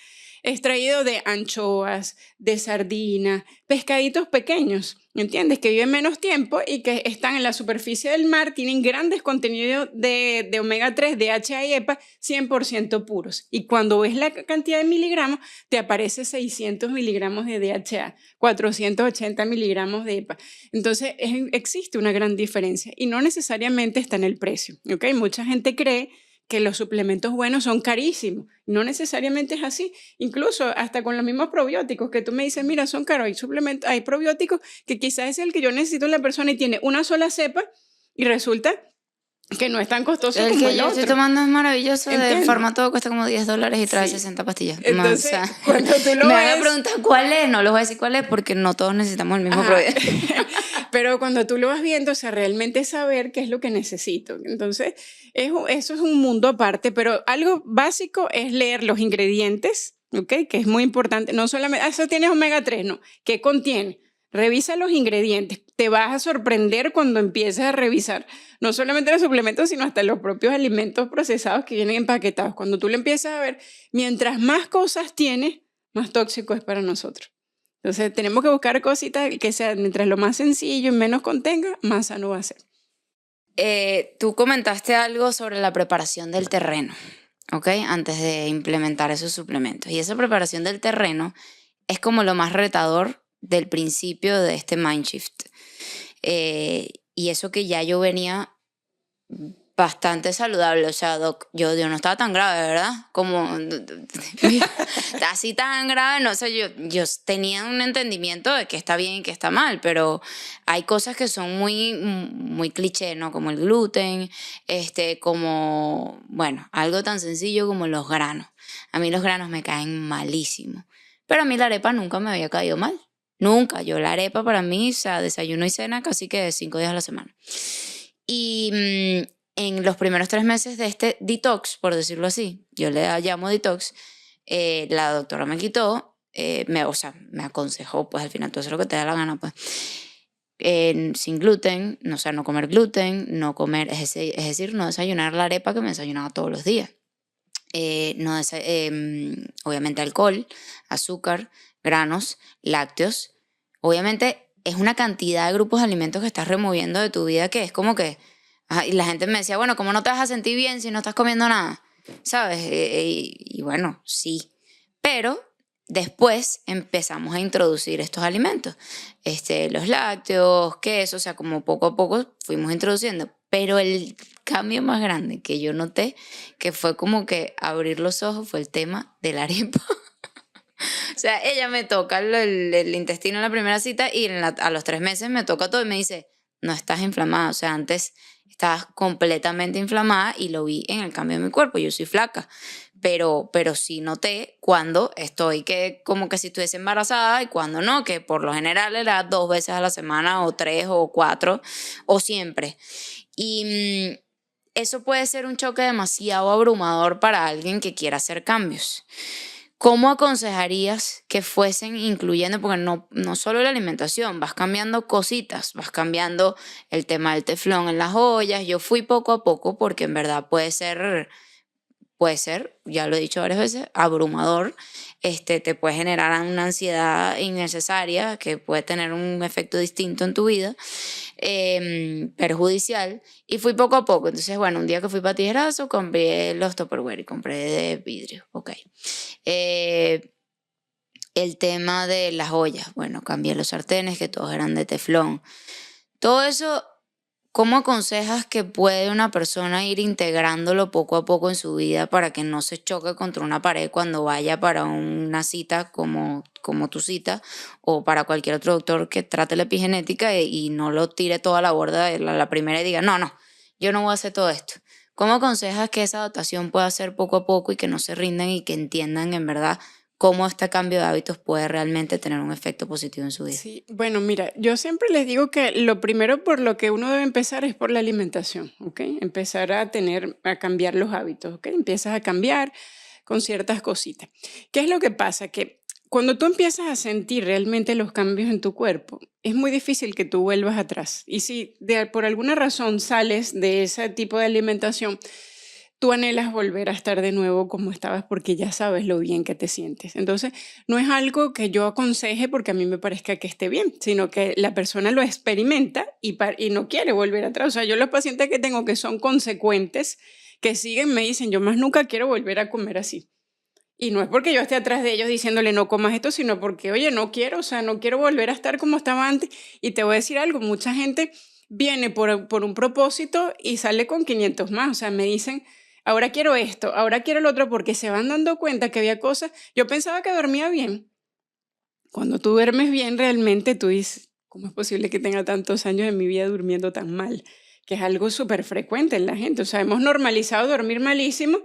Extraído de anchoas, de sardinas, pescaditos pequeños, ¿me entiendes? Que viven menos tiempo y que están en la superficie del mar, tienen grandes contenidos de omega 3, DHA y EPA, 100% puros. Y cuando ves la cantidad de miligramos, te aparece 600 miligramos de DHA, 480 miligramos de EPA. Entonces, existe una gran diferencia y no necesariamente está en el precio, ¿ok? Mucha gente cree que los suplementos buenos son carísimos. No necesariamente es así. Incluso hasta con los mismos probióticos que tú me dices, mira, son caros. Hay suplementos, hay probióticos que quizás es el que yo necesito en la persona y tiene una sola cepa y resulta que no es tan costoso El como que el yo estoy otro. tomando es maravilloso, de ¿Entiendes? Farmatodo cuesta como $10 y trae Sí. 60 pastillas. O Entonces, sea, cuando tú lo me van a ves... preguntar cuál es, no les voy a decir cuál es porque no todos necesitamos el mismo Ajá. probiótico. Pero cuando tú lo vas viendo, o sea, realmente saber qué es lo que necesito. Entonces, eso es un mundo aparte, pero algo básico es leer los ingredientes, ¿ok? Que es muy importante. No solamente, eso tienes omega 3, no. ¿Qué contiene? Revisa los ingredientes. Te vas a sorprender cuando empieces a revisar no solamente los suplementos, sino hasta los propios alimentos procesados que vienen empaquetados. Cuando tú lo empiezas a ver, mientras más cosas tiene, más tóxico es para nosotros. Entonces, tenemos que buscar cositas que sean, mientras lo más sencillo y menos contenga, más sano va a ser. Tú comentaste algo sobre la preparación del terreno, ¿ok? Antes de implementar esos suplementos. Y esa preparación del terreno es como lo más retador del principio de este Mindshift. Y eso que ya yo venía bastante saludable, o sea, Doc, yo no estaba tan grave, ¿verdad? Como así tan grave, no sé, yo tenía un entendimiento de que está bien y que está mal, pero hay cosas que son muy cliché, ¿no? Como el gluten, como, bueno, algo tan sencillo como los granos. A mí los granos me caen malísimo, pero a mí la arepa nunca me había caído mal. Nunca, yo la arepa para mí, o sea, desayuno y cena casi que 5 días a la semana. Y en los primeros 3 meses de este detox, por decirlo así, yo le llamo detox, la doctora me quitó, o sea, me aconsejó, pues al final tú haces lo que te da la gana, pues, sin gluten, o sea, no comer gluten, no comer, es decir, no desayunar la arepa que me desayunaba todos los días. Obviamente alcohol, azúcar, granos, lácteos. Obviamente es una cantidad de grupos de alimentos que estás removiendo de tu vida que es como que... y la gente me decía, bueno, ¿cómo no te vas a sentir bien si no estás comiendo nada? ¿Sabes? Y bueno, sí. Pero después empezamos a introducir estos alimentos. Los lácteos, queso, o sea, como poco a poco fuimos introduciendo. Pero el cambio más grande que yo noté, que fue como que abrir los ojos, fue el tema de la arepa. O sea, ella me toca el intestino en la primera cita y a los 3 meses me toca todo y me dice, no estás inflamada. O sea, antes estabas completamente inflamada y lo vi en el cambio de mi cuerpo. Yo soy flaca, pero sí noté cuando estoy como que si estuviese embarazada y cuando no, que por lo general era 2 veces a la semana o 3 o 4 o siempre. Y eso puede ser un choque demasiado abrumador para alguien que quiera hacer cambios. ¿Cómo aconsejarías que fuesen incluyendo, porque no solo la alimentación, vas cambiando cositas, vas cambiando el tema del teflón en las ollas? Yo fui poco a poco porque en verdad puede ser, ya lo he dicho varias veces, abrumador. Te puede generar una ansiedad innecesaria que puede tener un efecto distinto en tu vida, perjudicial. Y fui poco a poco. Entonces, bueno, un día que fui para tijerazo, compré los Tupperware y compré de vidrio. Ok. Eh, el tema de las ollas, bueno, cambié los sartenes que todos eran de teflón. Todo eso, ¿cómo aconsejas que puede una persona ir integrándolo poco a poco en su vida para que no se choque contra una pared cuando vaya para una cita como tu cita, o para cualquier otro doctor que trate la epigenética y no lo tire toda la borda de la primera y diga, no, no, yo no voy a hacer todo esto? ¿Cómo aconsejas que esa adaptación pueda ser poco a poco y que no se rindan y que entiendan en verdad cómo este cambio de hábitos puede realmente tener un efecto positivo en su vida? Sí, bueno, mira, yo siempre les digo que lo primero por lo que uno debe empezar es por la alimentación, ¿ok? Empezar a cambiar los hábitos, ¿ok? Empiezas a cambiar con ciertas cositas. ¿Qué es lo que pasa? Que cuando tú empiezas a sentir realmente los cambios en tu cuerpo, es muy difícil que tú vuelvas atrás. Y si por alguna razón sales de ese tipo de alimentación, tú anhelas volver a estar de nuevo como estabas porque ya sabes lo bien que te sientes. Entonces, no es algo que yo aconseje porque a mí me parezca que esté bien, sino que la persona lo experimenta y no quiere volver atrás. O sea, yo los pacientes que tengo que son consecuentes, que siguen, me dicen, yo más nunca quiero volver a comer así. Y no es porque yo esté atrás de ellos diciéndole no comas esto, sino porque, oye, no quiero, o sea, no quiero volver a estar como estaba antes. Y te voy a decir algo, mucha gente viene por un propósito y sale con 500 más. O sea, me dicen, ahora quiero esto, ahora quiero el otro, porque se van dando cuenta que había cosas. Yo pensaba que dormía bien. Cuando tú duermes bien, realmente tú dices, ¿cómo es posible que tenga tantos años en mi vida durmiendo tan mal? Que es algo súper frecuente en la gente. O sea, hemos normalizado dormir malísimo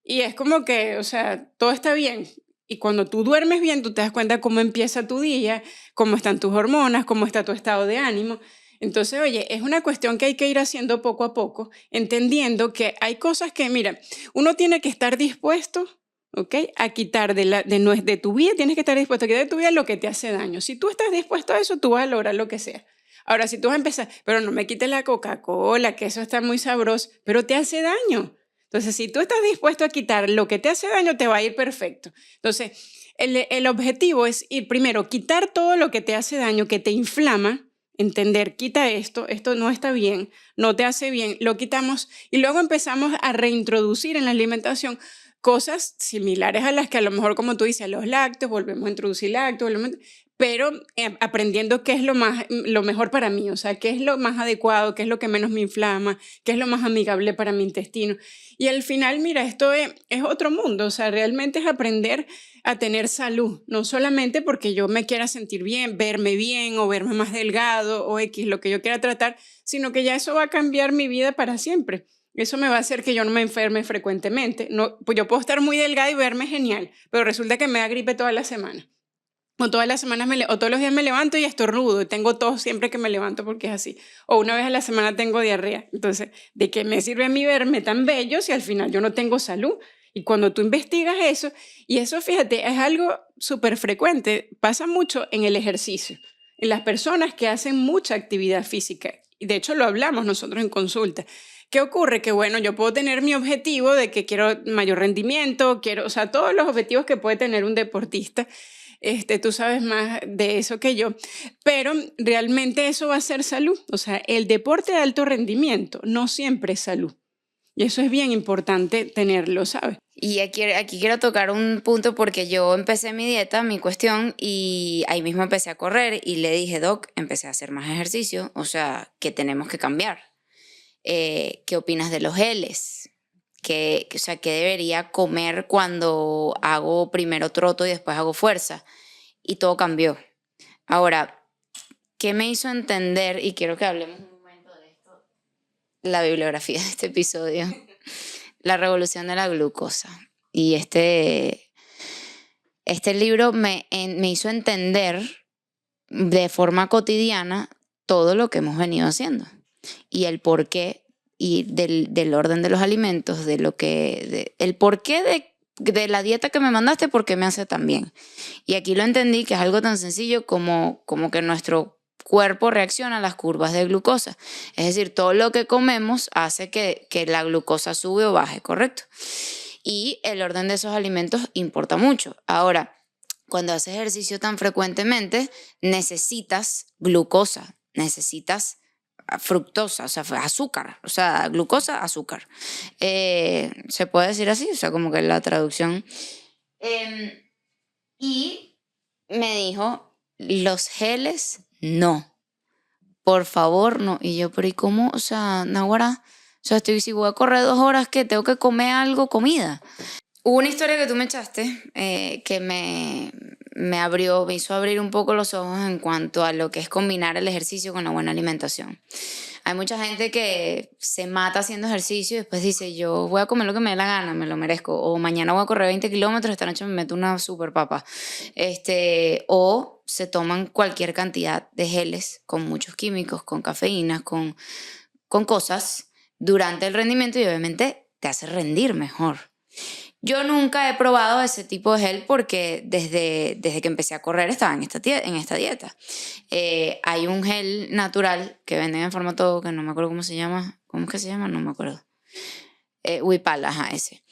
y es como que, o sea, todo está bien. Y cuando tú duermes bien, tú te das cuenta cómo empieza tu día, cómo están tus hormonas, cómo está tu estado de ánimo. Entonces, oye, es una cuestión que hay que ir haciendo poco a poco, entendiendo que hay cosas que, mira, uno tiene que estar dispuesto, ¿ok? A quitar de tu vida, tienes que estar dispuesto a quitar de tu vida lo que te hace daño. Si tú estás dispuesto a eso, tú vas a lograr lo que sea. Ahora, si tú vas a empezar, pero no me quites la Coca-Cola, que eso está muy sabroso, pero te hace daño. Entonces, si tú estás dispuesto a quitar lo que te hace daño, te va a ir perfecto. Entonces, el objetivo es ir primero, quitar todo lo que te hace daño, que te inflama, entender, quita esto no está bien, no te hace bien, lo quitamos y luego empezamos a reintroducir en la alimentación cosas similares a las que a lo mejor, como tú dices, los lácteos, volvemos a introducir lácteos, pero aprendiendo qué es lo mejor para mí, o sea, qué es lo más adecuado, qué es lo que menos me inflama, qué es lo más amigable para mi intestino. Y al final, mira, esto es otro mundo, o sea, realmente es aprender a tener salud, no solamente porque yo me quiera sentir bien o verme más delgado o X, lo que yo quiera tratar, sino que ya eso va a cambiar mi vida para siempre. Eso me va a hacer que yo no me enferme frecuentemente. No, pues yo puedo estar muy delgada y verme genial, pero resulta que me da gripe toda la semana. O todas las semanas o todos los días me levanto y estornudo. Tengo tos siempre que me levanto porque es así. O una vez a la semana tengo diarrea. Entonces, ¿de qué me sirve a mí verme tan bello si al final yo no tengo salud? Y cuando tú investigas eso, y eso fíjate, es algo súper frecuente, pasa mucho en el ejercicio, en las personas que hacen mucha actividad física. Y de hecho lo hablamos nosotros en consulta. ¿Qué ocurre? Que bueno, yo puedo tener mi objetivo de que quiero mayor rendimiento, quiero, o sea, todos los objetivos que puede tener un deportista. Tú sabes más de eso que yo, pero realmente eso va a ser salud. O sea, el deporte de alto rendimiento no siempre es salud. Y eso es bien importante tenerlo, ¿sabes? Y aquí quiero tocar un punto porque yo empecé mi dieta, mi cuestión, y ahí mismo empecé a correr y le dije, Doc, empecé a hacer más ejercicio, o sea, que tenemos que cambiar. ¿Qué opinas de los geles? O sea, ¿qué debería comer cuando hago primero troto y después hago fuerza? Y todo cambió. Ahora, ¿qué me hizo entender? Y quiero que hablemos un momento de esto, la bibliografía de este episodio, La revolución de la glucosa. Y este libro me hizo entender de forma cotidiana todo lo que hemos venido haciendo y el por qué y del orden de los alimentos, el porqué de la dieta que me mandaste, por qué me hace tan bien. Y aquí lo entendí, que es algo tan sencillo como que nuestro cuerpo reacciona a las curvas de glucosa. Es decir, todo lo que comemos hace que la glucosa sube o baje, ¿correcto? Y el orden de esos alimentos importa mucho. Ahora, cuando haces ejercicio tan frecuentemente, necesitas glucosa, necesitas fructosa, o sea, azúcar, o sea, glucosa, azúcar. ¿Se puede decir así? O sea, como que la traducción. Y me dijo, los geles, no, por favor, no. Y yo, pero ¿y cómo? O sea, naguará, o sea, si voy a correr 2 horas, ¿qué? Tengo que comer algo, comida. Hubo una historia que tú me echaste que me hizo abrir un poco los ojos en cuanto a lo que es combinar el ejercicio con la buena alimentación. Hay mucha gente que se mata haciendo ejercicio y después dice, yo voy a comer lo que me dé la gana, me lo merezco. O mañana voy a correr 20 kilómetros, esta noche me meto una super papa. O se toman cualquier cantidad de geles con muchos químicos, con cafeínas, con cosas durante el rendimiento y obviamente te hace rendir mejor. Yo nunca he probado ese tipo de gel porque desde que empecé a correr estaba en esta dieta. Hay un gel natural que venden en formato que no me acuerdo cómo se llama. ¿Cómo es que se llama? No me acuerdo. Wipal, ajá, ese.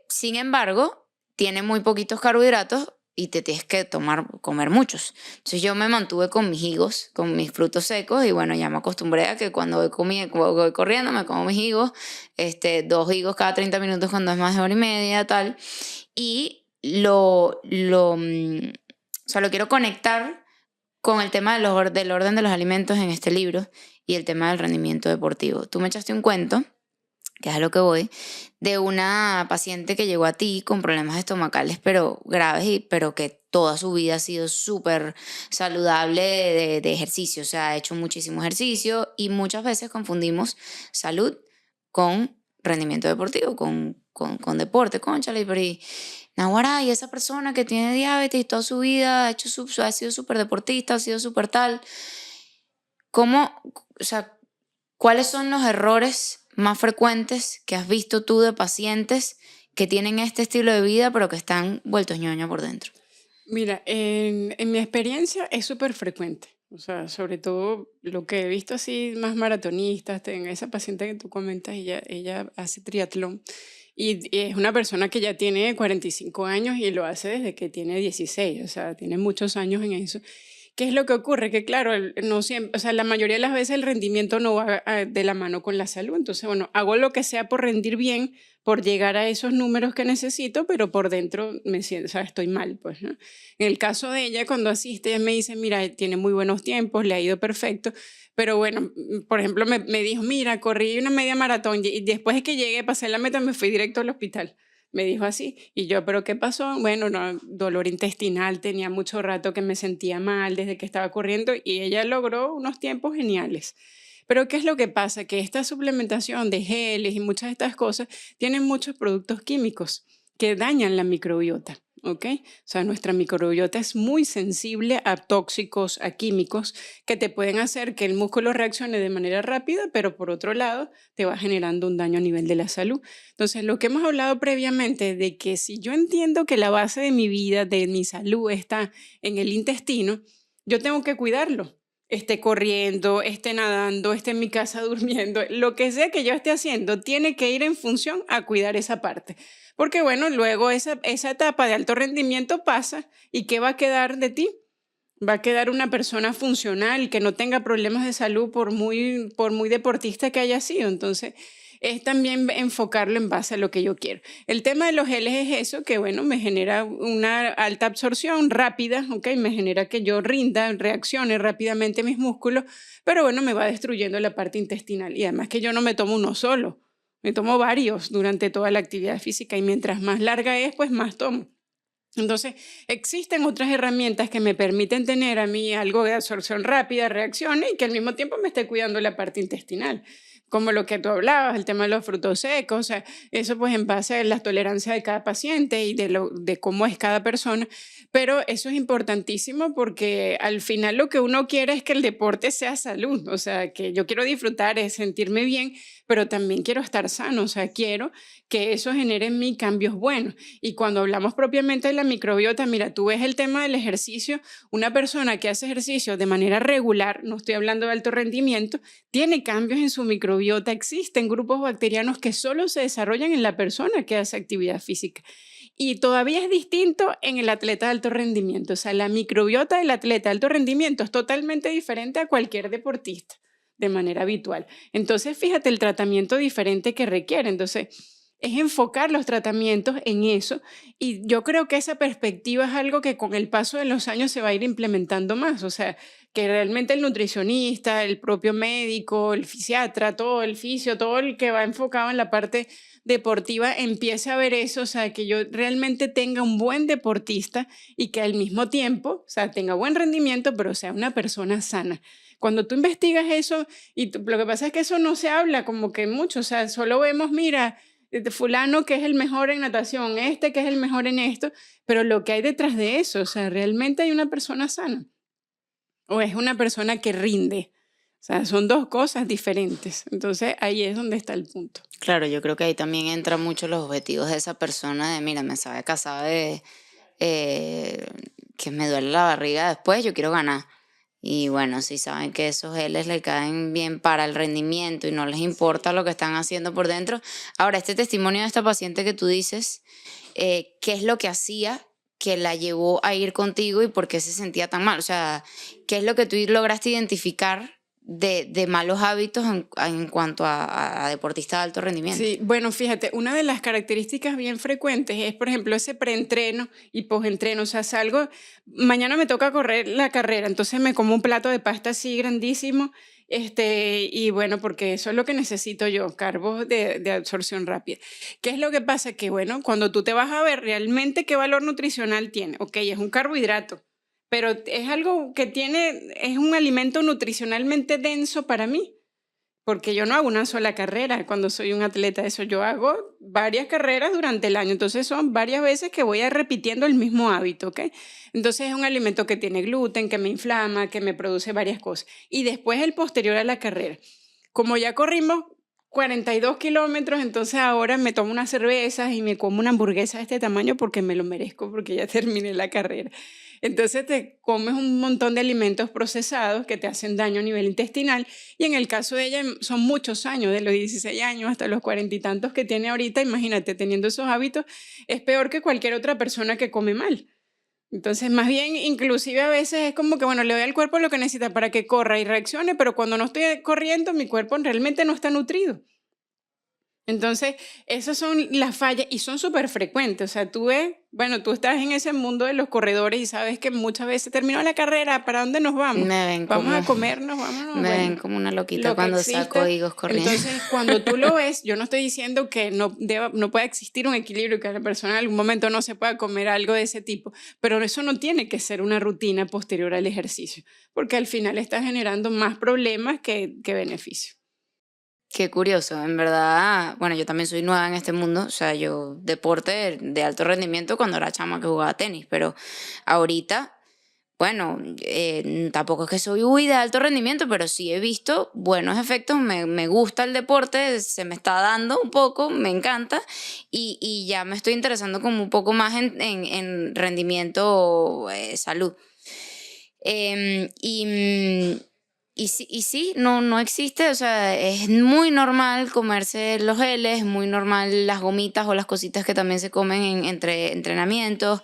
Sin embargo, tiene muy poquitos carbohidratos y te tienes que comer muchos. Entonces yo me mantuve con mis higos, con mis frutos secos y bueno, ya me acostumbré a que cuando voy corriendo me como mis higos, 2 higos cada 30 minutos cuando es más de 1 hora y media, tal. Y o sea, lo quiero conectar con el tema del orden de los alimentos en este libro y el tema del rendimiento deportivo. Tú me echaste un cuento, que es a lo que voy, de una paciente que llegó a ti con problemas estomacales, pero graves, pero que toda su vida ha sido súper saludable de ejercicio, o sea, ha hecho muchísimo ejercicio y muchas veces confundimos salud con rendimiento deportivo, con deporte, cónchale, pero naguará, y esa persona que tiene diabetes y toda su vida ha sido súper deportista, ha sido súper tal, ¿cómo, o sea, cuáles son los errores más frecuentes que has visto tú de pacientes que tienen este estilo de vida pero que están vueltos ñoño por dentro? Mira, en mi experiencia es súper frecuente. O sea, sobre todo lo que he visto así más maratonistas, esa paciente que tú comentas, ella hace triatlón y es una persona que ya tiene 45 años y lo hace desde que tiene 16, o sea, tiene muchos años en eso. ¿Qué es lo que ocurre? Que claro, no siempre, o sea, la mayoría de las veces el rendimiento no va de la mano con la salud. Entonces, bueno, hago lo que sea por rendir bien, por llegar a esos números que necesito, pero por dentro me siento, o sea, estoy mal, pues, ¿no? En el caso de ella, cuando asiste, ella me dice, mira, tiene muy buenos tiempos, le ha ido perfecto, pero bueno, por ejemplo, me dijo, mira, corrí una media maratón y después de que llegué, pasé la meta, me fui directo al hospital. Me dijo así. Y yo, ¿pero qué pasó? Bueno, no, dolor intestinal, tenía mucho rato que me sentía mal desde que estaba corriendo y ella logró unos tiempos geniales. Pero ¿qué es lo que pasa? Que esta suplementación de geles y muchas de estas cosas tienen muchos productos químicos que dañan la microbiota, ¿ok? O sea, nuestra microbiota es muy sensible a tóxicos, a químicos que te pueden hacer que el músculo reaccione de manera rápida, pero por otro lado te va generando un daño a nivel de la salud. Entonces, lo que hemos hablado previamente de que si yo entiendo que la base de mi vida, de mi salud está en el intestino, yo tengo que cuidarlo. Esté corriendo, esté nadando, esté en mi casa durmiendo, lo que sea que yo esté haciendo, tiene que ir en función a cuidar esa parte. Porque bueno, luego esa etapa de alto rendimiento pasa y ¿qué va a quedar de ti? Va a quedar una persona funcional que no tenga problemas de salud por muy deportista que haya sido. Entonces, es también enfocarlo en base a lo que yo quiero. El tema de los geles es eso, que bueno, me genera una alta absorción rápida, ¿ok? Me genera que yo rinda, reaccione rápidamente mis músculos, pero bueno, me va destruyendo la parte intestinal. Y además que yo no me tomo uno solo, me tomo varios durante toda la actividad física y mientras más larga es, pues más tomo. Entonces, existen otras herramientas que me permiten tener a mí algo de absorción rápida, reacciones y que al mismo tiempo me esté cuidando la parte intestinal. como lo que tú hablabas, el tema de los frutos secos, o sea, eso pues en base a la tolerancia de cada paciente y de cómo es cada persona, pero eso es importantísimo porque al final lo que uno quiere es que el deporte sea salud, o sea, que yo quiero disfrutar, es sentirme bien, pero también quiero estar sano, o sea, quiero que eso genere en mí cambios buenos. Y cuando hablamos propiamente de la microbiota, mira, tú ves el tema del ejercicio, una persona que hace ejercicio de manera regular, no estoy hablando de alto rendimiento, tiene cambios en su microbiota. Existen grupos bacterianos que solo se desarrollan en la persona que hace actividad física. Y todavía es distinto en el atleta de alto rendimiento. O sea, la microbiota del atleta de alto rendimiento es totalmente diferente a cualquier deportista de manera habitual. Entonces, fíjate el tratamiento diferente que requiere. Entonces, es enfocar los tratamientos en eso y yo creo que esa perspectiva es algo que con el paso de los años se va a ir implementando más, o sea, que realmente el nutricionista, el propio médico, el fisiatra, todo el fisio, todo el que va enfocado en la parte deportiva empiece a ver eso, o sea, que yo realmente tenga un buen deportista y que al mismo tiempo, o sea, tenga buen rendimiento, pero sea una persona sana. Cuando tú investigas eso, lo que pasa es que eso no se habla como que mucho, o sea, solo vemos, mira, de fulano que es el mejor en natación, este que es el mejor en esto, pero lo que hay detrás de eso, o sea, realmente hay una persona sana o es una persona que rinde. O sea, son dos cosas diferentes. Entonces ahí es donde está el punto. Claro, yo creo que ahí también entran mucho los objetivos de esa persona de, mira, me sabe casada de eh, que me duele la barriga después, yo quiero ganar. Y bueno, si saben que esos geles le caen bien para el rendimiento y no les importa lo que están haciendo por dentro. Ahora, este testimonio de esta paciente que tú dices, ¿qué es lo que hacía que la llevó a ir contigo y por qué se sentía tan mal? O sea, ¿qué es lo que tú lograste identificar de malos hábitos en cuanto a deportista de alto rendimiento? Sí, bueno, fíjate, una de las características bien frecuentes es, por ejemplo, ese preentreno y postentreno. O sea, salgo, mañana me toca correr la carrera, entonces me como un plato de pasta así grandísimo, y bueno, porque eso es lo que necesito yo, carbos de absorción rápida. ¿Qué es lo que pasa? Que bueno, cuando tú te vas a ver realmente qué valor nutricional tiene, ok, es un carbohidrato, pero es algo que tiene, es un alimento nutricionalmente denso para mí. Porque yo no hago una sola carrera cuando soy un atleta, eso yo hago varias carreras durante el año, entonces son varias veces que voy a repitiendo el mismo hábito, ¿ok? Entonces es un alimento que tiene gluten, que me inflama, que me produce varias cosas. Y después el posterior a la carrera. Como ya corrimos 42 kilómetros, entonces ahora me tomo unas cervezas y me como una hamburguesa de este tamaño porque me lo merezco, porque ya terminé la carrera. Entonces te comes un montón de alimentos procesados que te hacen daño a nivel intestinal y en el caso de ella son muchos años, de los 16 años hasta los 40 y tantos que tiene ahorita, imagínate, teniendo esos hábitos, es peor que cualquier otra persona que come mal. Entonces, más bien, inclusive a veces es como que, bueno, le doy al cuerpo lo que necesita para que corra y reaccione, pero cuando no estoy corriendo, mi cuerpo realmente no está nutrido. Entonces, esas son las fallas y son súper frecuentes. O sea, tú ves, bueno, tú estás en ese mundo de los corredores y sabes que muchas veces terminó la carrera, ¿para dónde nos vamos? Me ven Vamos como, a comernos, vámonos, me ven bueno, como una loquita lo que cuando saco exista. higos corriendo. Entonces, cuando tú lo ves, yo no estoy diciendo que no pueda existir un equilibrio, que la persona en algún momento no se pueda comer algo de ese tipo, pero eso no tiene que ser una rutina posterior al ejercicio, porque al final está generando más problemas que beneficios. Qué curioso, en verdad, bueno, yo también soy nueva en este mundo, o sea, yo deporte de alto rendimiento cuando era chama que jugaba tenis, pero ahorita, bueno, tampoco es que soy de alto rendimiento, pero sí he visto buenos efectos, me gusta el deporte, se me está dando un poco, me encanta, y ya me estoy interesando como un poco más en rendimiento, salud. Em, y, mm, y sí, no existe, o sea, es muy normal comerse los geles, es muy normal las gomitas o las cositas que también se comen entre entrenamientos,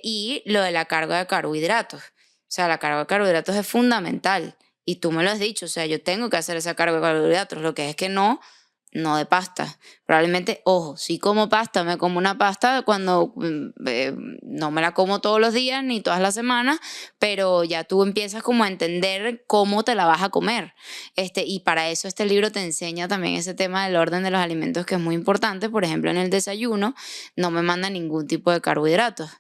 y lo de la carga de carbohidratos. O sea, la carga de carbohidratos es fundamental. Y tú me lo has dicho, o sea, yo tengo que hacer esa carga de carbohidratos, lo que es que no de pasta. Probablemente, ojo, si como pasta, me como una pasta cuando no me la como todos los días ni todas las semanas, pero ya tú empiezas como a entender cómo te la vas a comer. Y para eso este libro te enseña también ese tema del orden de los alimentos que es muy importante. Por ejemplo, en el desayuno no me manda ningún tipo de carbohidratos.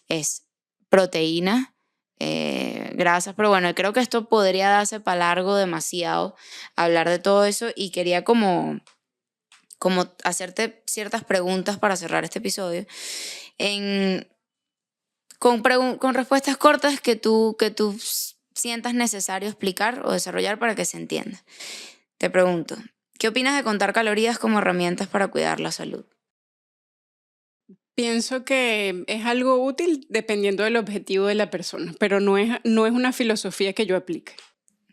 Es proteína, grasas, pero bueno, creo que esto podría darse para largo demasiado, hablar de todo eso y quería como hacerte ciertas preguntas para cerrar este episodio, en, con respuestas cortas que tú sientas necesario explicar o desarrollar para que se entienda. Te pregunto, ¿qué opinas de contar calorías como herramientas para cuidar la salud? Pienso que es algo útil dependiendo del objetivo de la persona, pero no es una filosofía que yo aplique.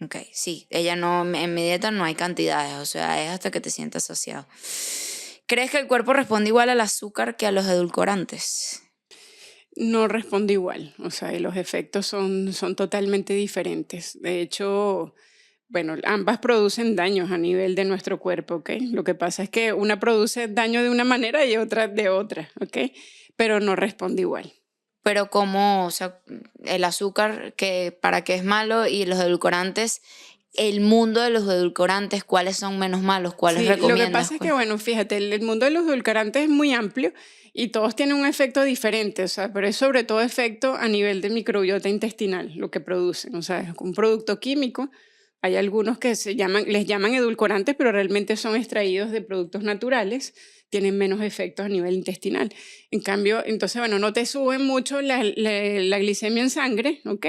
Ok, sí, ella no, en mi dieta no hay cantidades, o sea, es hasta que te sientas saciado. ¿Crees que el cuerpo responde igual al azúcar que a los edulcorantes? No responde igual, o sea, y los efectos son totalmente diferentes. De hecho, bueno, ambas producen daños a nivel de nuestro cuerpo, ¿ok? Lo que pasa es que una produce daño de una manera y otra de otra, ¿ok? Pero no responde igual. Pero como, o sea, el azúcar, que para qué es malo y los edulcorantes, el mundo de los edulcorantes, ¿cuáles son menos malos? ¿Cuáles Sí, lo que recomiendas? pasa es que, bueno, fíjate, el mundo de los edulcorantes es muy amplio y todos tienen un efecto diferente, o sea, pero es sobre todo efecto a nivel de microbiota intestinal, lo que producen, o sea, es un producto químico. Hay algunos que les llaman edulcorantes, pero realmente son extraídos de productos naturales, tienen menos efectos a nivel intestinal. En cambio, entonces, bueno, no te suben mucho la glicemia en sangre, ¿ok?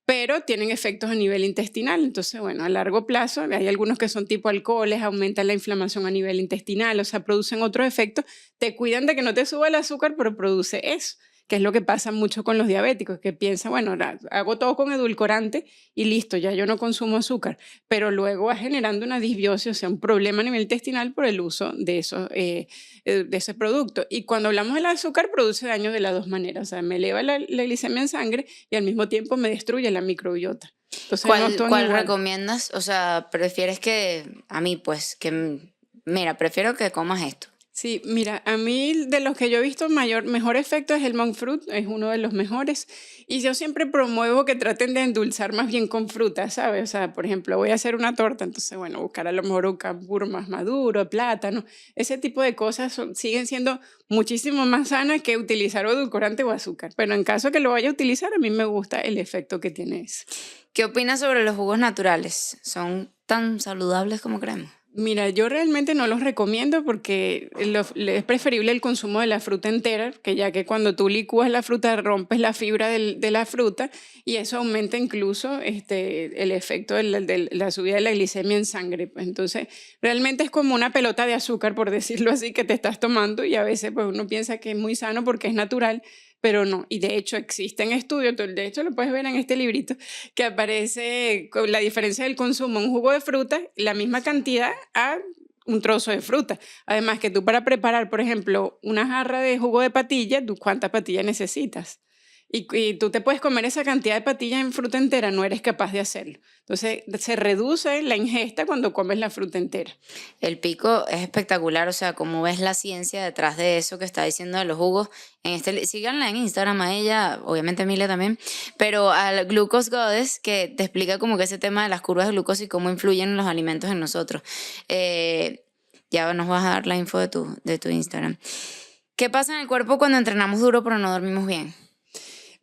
Pero tienen efectos a nivel intestinal. Entonces, bueno, a largo plazo, hay algunos que son tipo alcoholes, aumentan la inflamación a nivel intestinal, o sea, producen otros efectos, te cuidan de que no te suba el azúcar, pero produce eso, que es lo que pasa mucho con los diabéticos, que piensan, bueno, ahora hago todo con edulcorante y listo, ya yo no consumo azúcar, pero luego va generando una disbiosis, o sea, un problema a nivel intestinal por el uso de ese producto. Y cuando hablamos del azúcar, produce daño de las dos maneras, o sea, me eleva la glicemia en sangre y al mismo tiempo me destruye la microbiota. Entonces no ¿Cuál, actúan cuál igual. recomiendas? O sea, prefieres que, a mí pues, mira, prefiero que comas esto. Sí, mira, a mí de los que yo he visto mejor efecto es el monk fruit, es uno de los mejores. Y yo siempre promuevo que traten de endulzar más bien con fruta, ¿sabes? O sea, por ejemplo, voy a hacer una torta, entonces, bueno, buscar a lo mejor un cambur más maduro, plátano, ese tipo de cosas siguen siendo muchísimo más sanas que utilizar edulcorante o azúcar. Pero en caso que lo vaya a utilizar, a mí me gusta el efecto que tiene eso. ¿Qué opinas sobre los jugos naturales? ¿Son tan saludables como creemos? Mira, yo realmente no los recomiendo porque es preferible el consumo de la fruta entera, que ya que cuando tú licúas la fruta rompes la fibra de la fruta y eso aumenta incluso el efecto de la subida de la glicemia en sangre. Pues entonces, realmente es como una pelota de azúcar, por decirlo así, que te estás tomando y a veces pues uno piensa que es muy sano porque es natural, pero no. Y de hecho existen estudios, de hecho lo puedes ver en este librito, que aparece con la diferencia del consumo un jugo de fruta, la misma cantidad a un trozo de fruta. Además que tú para preparar, por ejemplo, una jarra de jugo de patilla, ¿tú cuántas patillas necesitas? Y tú te puedes comer esa cantidad de patillas en fruta entera, no eres capaz de hacerlo. Entonces se reduce la ingesta cuando comes la fruta entera. El pico es espectacular, o sea, como ves la ciencia detrás de eso que está diciendo de los jugos. Síganla en Instagram a ella, obviamente a Emilia también, pero al Glucose Goddess, que te explica como que ese tema de las curvas de glucosa y cómo influyen los alimentos en nosotros. Ya nos vas a dar la info de tu Instagram. ¿Qué pasa en el cuerpo cuando entrenamos duro pero no dormimos bien?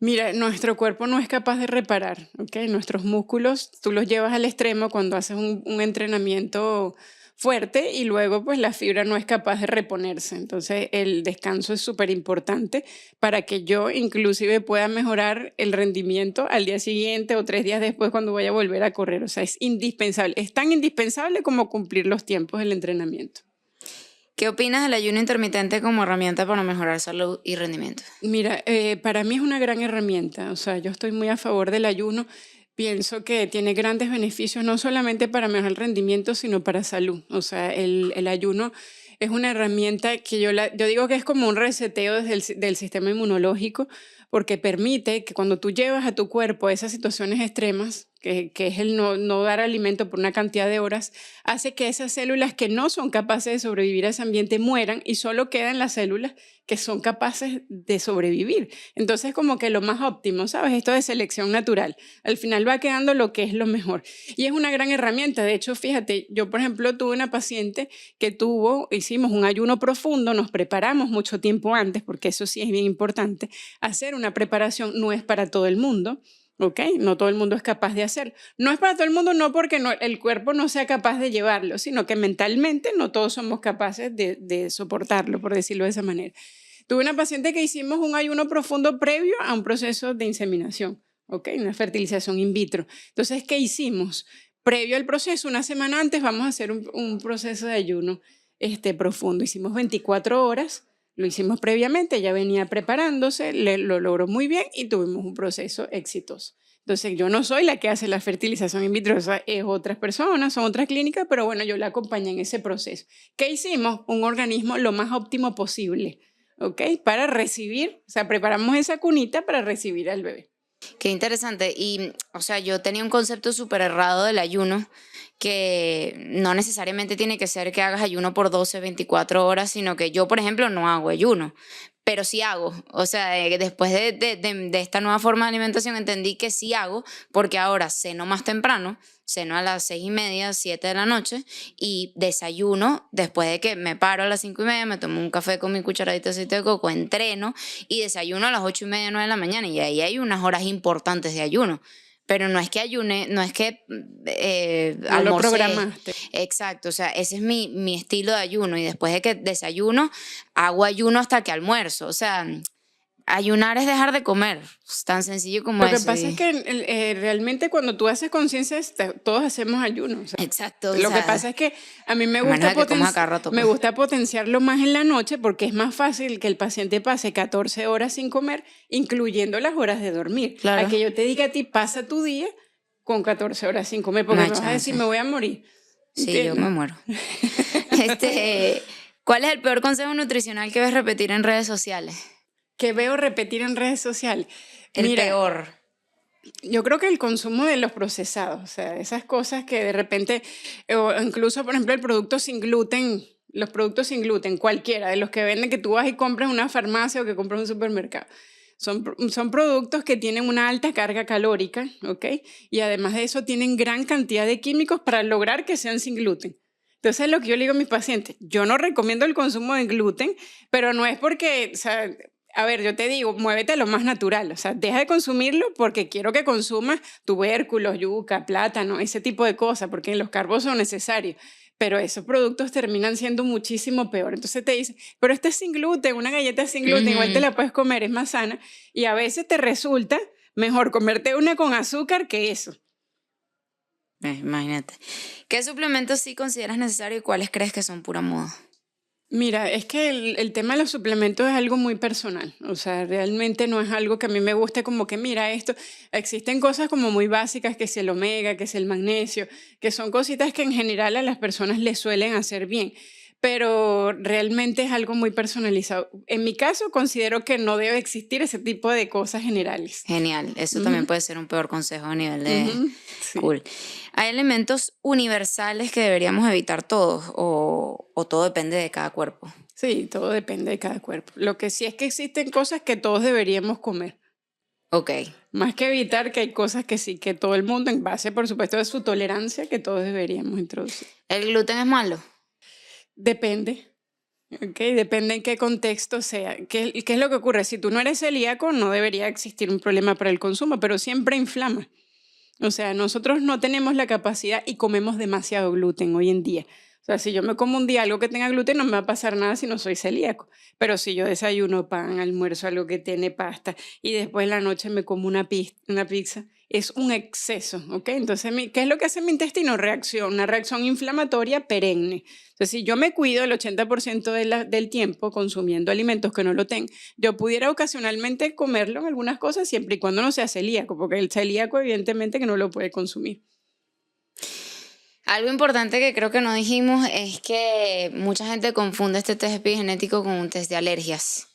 Mira, nuestro cuerpo no es capaz de reparar, ¿ok? Nuestros músculos, tú los llevas al extremo cuando haces un entrenamiento fuerte y luego pues la fibra no es capaz de reponerse. Entonces el descanso es súper importante para que yo inclusive pueda mejorar el rendimiento al día siguiente o 3 días después cuando voy a volver a correr. O sea, es indispensable, es tan indispensable como cumplir los tiempos del entrenamiento. ¿Qué opinas del ayuno intermitente como herramienta para mejorar salud y rendimiento? Mira, para mí es una gran herramienta, o sea, yo estoy muy a favor del ayuno, pienso que tiene grandes beneficios no solamente para mejorar el rendimiento, sino para salud, o sea, el ayuno es una herramienta que yo digo que es como un reseteo del sistema inmunológico, porque permite que cuando tú llevas a tu cuerpo a esas situaciones extremas, que es el no dar alimento por una cantidad de horas, hace que esas células que no son capaces de sobrevivir a ese ambiente mueran y solo quedan las células que son capaces de sobrevivir. Entonces, como que lo más óptimo, ¿sabes? Esto de selección natural. Al final va quedando lo que es lo mejor. Y es una gran herramienta. De hecho, fíjate, yo, por ejemplo, tuve una paciente que hicimos un ayuno profundo, nos preparamos mucho tiempo antes, porque eso sí es bien importante. Hacer una preparación no es para todo el mundo. ¿ok? No todo el mundo es capaz de hacerlo. No es para todo el mundo, no porque el cuerpo no sea capaz de llevarlo, sino que mentalmente no todos somos capaces de soportarlo, por decirlo de esa manera. Tuve una paciente que hicimos un ayuno profundo previo a un proceso de inseminación, ¿ok? Una fertilización in vitro. Entonces, ¿qué hicimos? Previo al proceso, una semana antes, vamos a hacer un proceso de ayuno profundo. Hicimos 24 horas, lo hicimos previamente, ella venía preparándose, lo logró muy bien y tuvimos un proceso exitoso. Entonces, yo no soy la que hace la fertilización in vitro, es otras personas, son otras clínicas, pero bueno, yo la acompañé en ese proceso. ¿Qué hicimos? Un organismo lo más óptimo posible, ¿ok? Para recibir, o sea, preparamos esa cunita para recibir al bebé. Qué interesante. Y, o sea, yo tenía un concepto súper errado del ayuno, que no necesariamente tiene que ser que hagas ayuno por 12, 24 horas, sino que yo, por ejemplo, no hago ayuno, pero sí hago. O sea, después de esta nueva forma de alimentación entendí que sí hago, porque ahora ceno más temprano, ceno a las 6:30, 7 de la noche, y desayuno después de que me paro a las 5:30, me tomo un café con mi cucharadita de aceite de coco, entreno y desayuno a las 8:30, 9 de la mañana, y ahí hay unas horas importantes de ayuno. Pero no es que ayune, no es que No lo almorcé. programaste. Exacto, o sea, ese es mi estilo de ayuno. Y después de que desayuno, hago ayuno hasta que almuerzo. O sea, ayunar es dejar de comer. Es tan sencillo como Lo que eso. pasa es que realmente cuando tú haces conciencia, todos hacemos ayuno. O sea, Exacto, o lo que sea, pasa es que a mí me a menos gusta, de que comas a cada rato, me pues. gusta potenciarlo más en la noche porque es más fácil que el paciente pase 14 horas sin comer, incluyendo las horas de dormir. A Claro, que yo te diga a ti, pasa tu día con 14 horas sin comer, no porque hay me vas a decir, chance. me voy a morir. Sí, yo me ¿Entiendes? muero. ¿Cuál es el peor consejo nutricional que ves repetir en redes sociales? Que veo repetir en redes sociales. El Mira, peor. yo creo que el consumo de los procesados, o sea, esas cosas que de repente, o incluso, por ejemplo, el producto sin gluten, los productos sin gluten, cualquiera, de los que venden que tú vas y compras en una farmacia o que compras en un supermercado. Son productos que tienen una alta carga calórica, ¿ok? Y además de eso tienen gran cantidad de químicos para lograr que sean sin gluten. Entonces, lo que yo le digo a mis pacientes, yo no recomiendo el consumo de gluten, pero no es porque, o sea, a ver, yo te digo, muévete a lo más natural, o sea, deja de consumirlo porque quiero que consumas tubérculos, yuca, plátano, ese tipo de cosas, porque los carbos son necesarios. Pero esos productos terminan siendo muchísimo peor. Entonces te dicen, pero este es sin gluten, una galleta sin gluten, igual te Ujú. la puedes comer, es más sana. Y a veces te resulta mejor comerte una con azúcar que eso. Imagínate. ¿Qué suplementos sí consideras necesarios y cuáles crees que son pura moda? Mira, es que el tema de los suplementos es algo muy personal, o sea, realmente no es algo que a mí me guste como que, mira, esto, existen cosas como muy básicas, que es el omega, que es el magnesio, que son cositas que en general a las personas les suelen hacer bien, pero realmente es algo muy personalizado. En mi caso, considero que no debe existir ese tipo de cosas generales. Genial, eso también Ujú, puede ser un peor consejo a nivel de ujú, sí. cool. ¿Hay elementos universales que deberíamos evitar todos o todo depende de cada cuerpo? Sí, todo depende de cada cuerpo. Lo que sí es que existen cosas que todos deberíamos comer. Ok, Más que evitar que hay cosas que sí, que todo el mundo, en base, por supuesto, de su tolerancia, que todos deberíamos introducir. ¿el gluten es malo? Depende, ¿ok? Depende en qué contexto sea. ¿Qué es lo que ocurre? Si tú no eres celíaco, no debería existir un problema para el consumo, pero siempre inflama. O sea, nosotros no tenemos la capacidad y comemos demasiado gluten hoy en día. O sea, si yo me como un día algo que tenga gluten, no me va a pasar nada si no soy celíaco. Pero si yo desayuno pan, almuerzo algo que tiene pasta y después en la noche me como una pizza, es un exceso, ¿ok? Entonces, ¿qué es lo que hace mi intestino? Una reacción inflamatoria perenne. Entonces, si yo me cuido el 80% del tiempo consumiendo alimentos que no lo tengan, yo pudiera ocasionalmente comerlo en algunas cosas siempre y cuando no sea celíaco, porque el celíaco evidentemente que no lo puede consumir. Algo importante que creo que no dijimos es que mucha gente confunde este test epigenético con un test de alergias.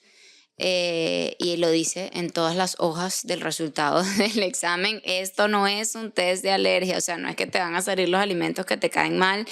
Y lo dice en todas las hojas del resultado del examen. Esto no es un test de alergia, o sea, no es que te van a salir los alimentos que te caen mal,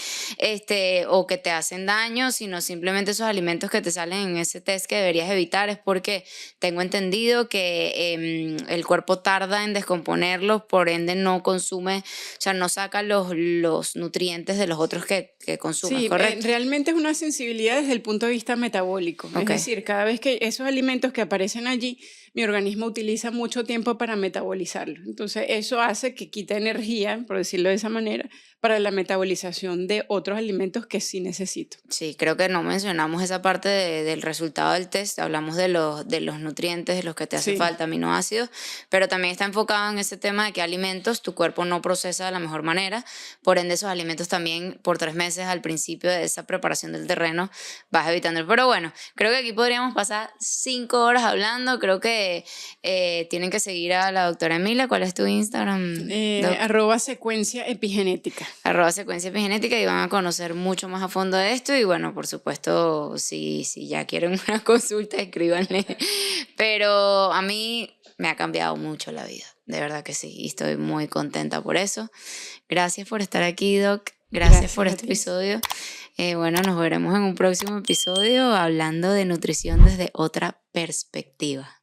o que te hacen daño, sino simplemente esos alimentos que te salen en ese test que deberías evitar. Es porque tengo entendido que el cuerpo tarda en descomponerlos, por ende no consume, o sea, no saca los nutrientes de los otros que consumes, Sí, ¿correcto? realmente es una sensibilidad desde el punto de vista metabólico. Es Ok. decir, cada vez que esos alimentos que aparecen allí mi organismo utiliza mucho tiempo para metabolizarlo. Entonces, eso hace que quita energía, por decirlo de esa manera, para la metabolización de otros alimentos que sí necesito. Sí, creo que no mencionamos esa parte del resultado del test. Hablamos de los nutrientes, de los que te hace Sí, falta, aminoácidos, pero también está enfocado en ese tema de qué alimentos tu cuerpo no procesa de la mejor manera. Por ende, esos alimentos también por 3 meses al principio de esa preparación del terreno vas evitando. Pero bueno, creo que aquí podríamos pasar 5 horas hablando. Creo que tienen que seguir a la doctora Emilia. ¿Cuál es tu Instagram, doc? arroba secuencia epigenética. @secuencia epigenética y van a conocer mucho más a fondo de esto y bueno, por supuesto, si ya quieren una consulta, escríbanle. Pero a mí me ha cambiado mucho la vida, de verdad que sí, y estoy muy contenta por eso. Gracias por estar aquí, Doc. Gracias por Gracias a este ti. episodio. Bueno, nos veremos en un próximo episodio hablando de nutrición desde otra perspectiva.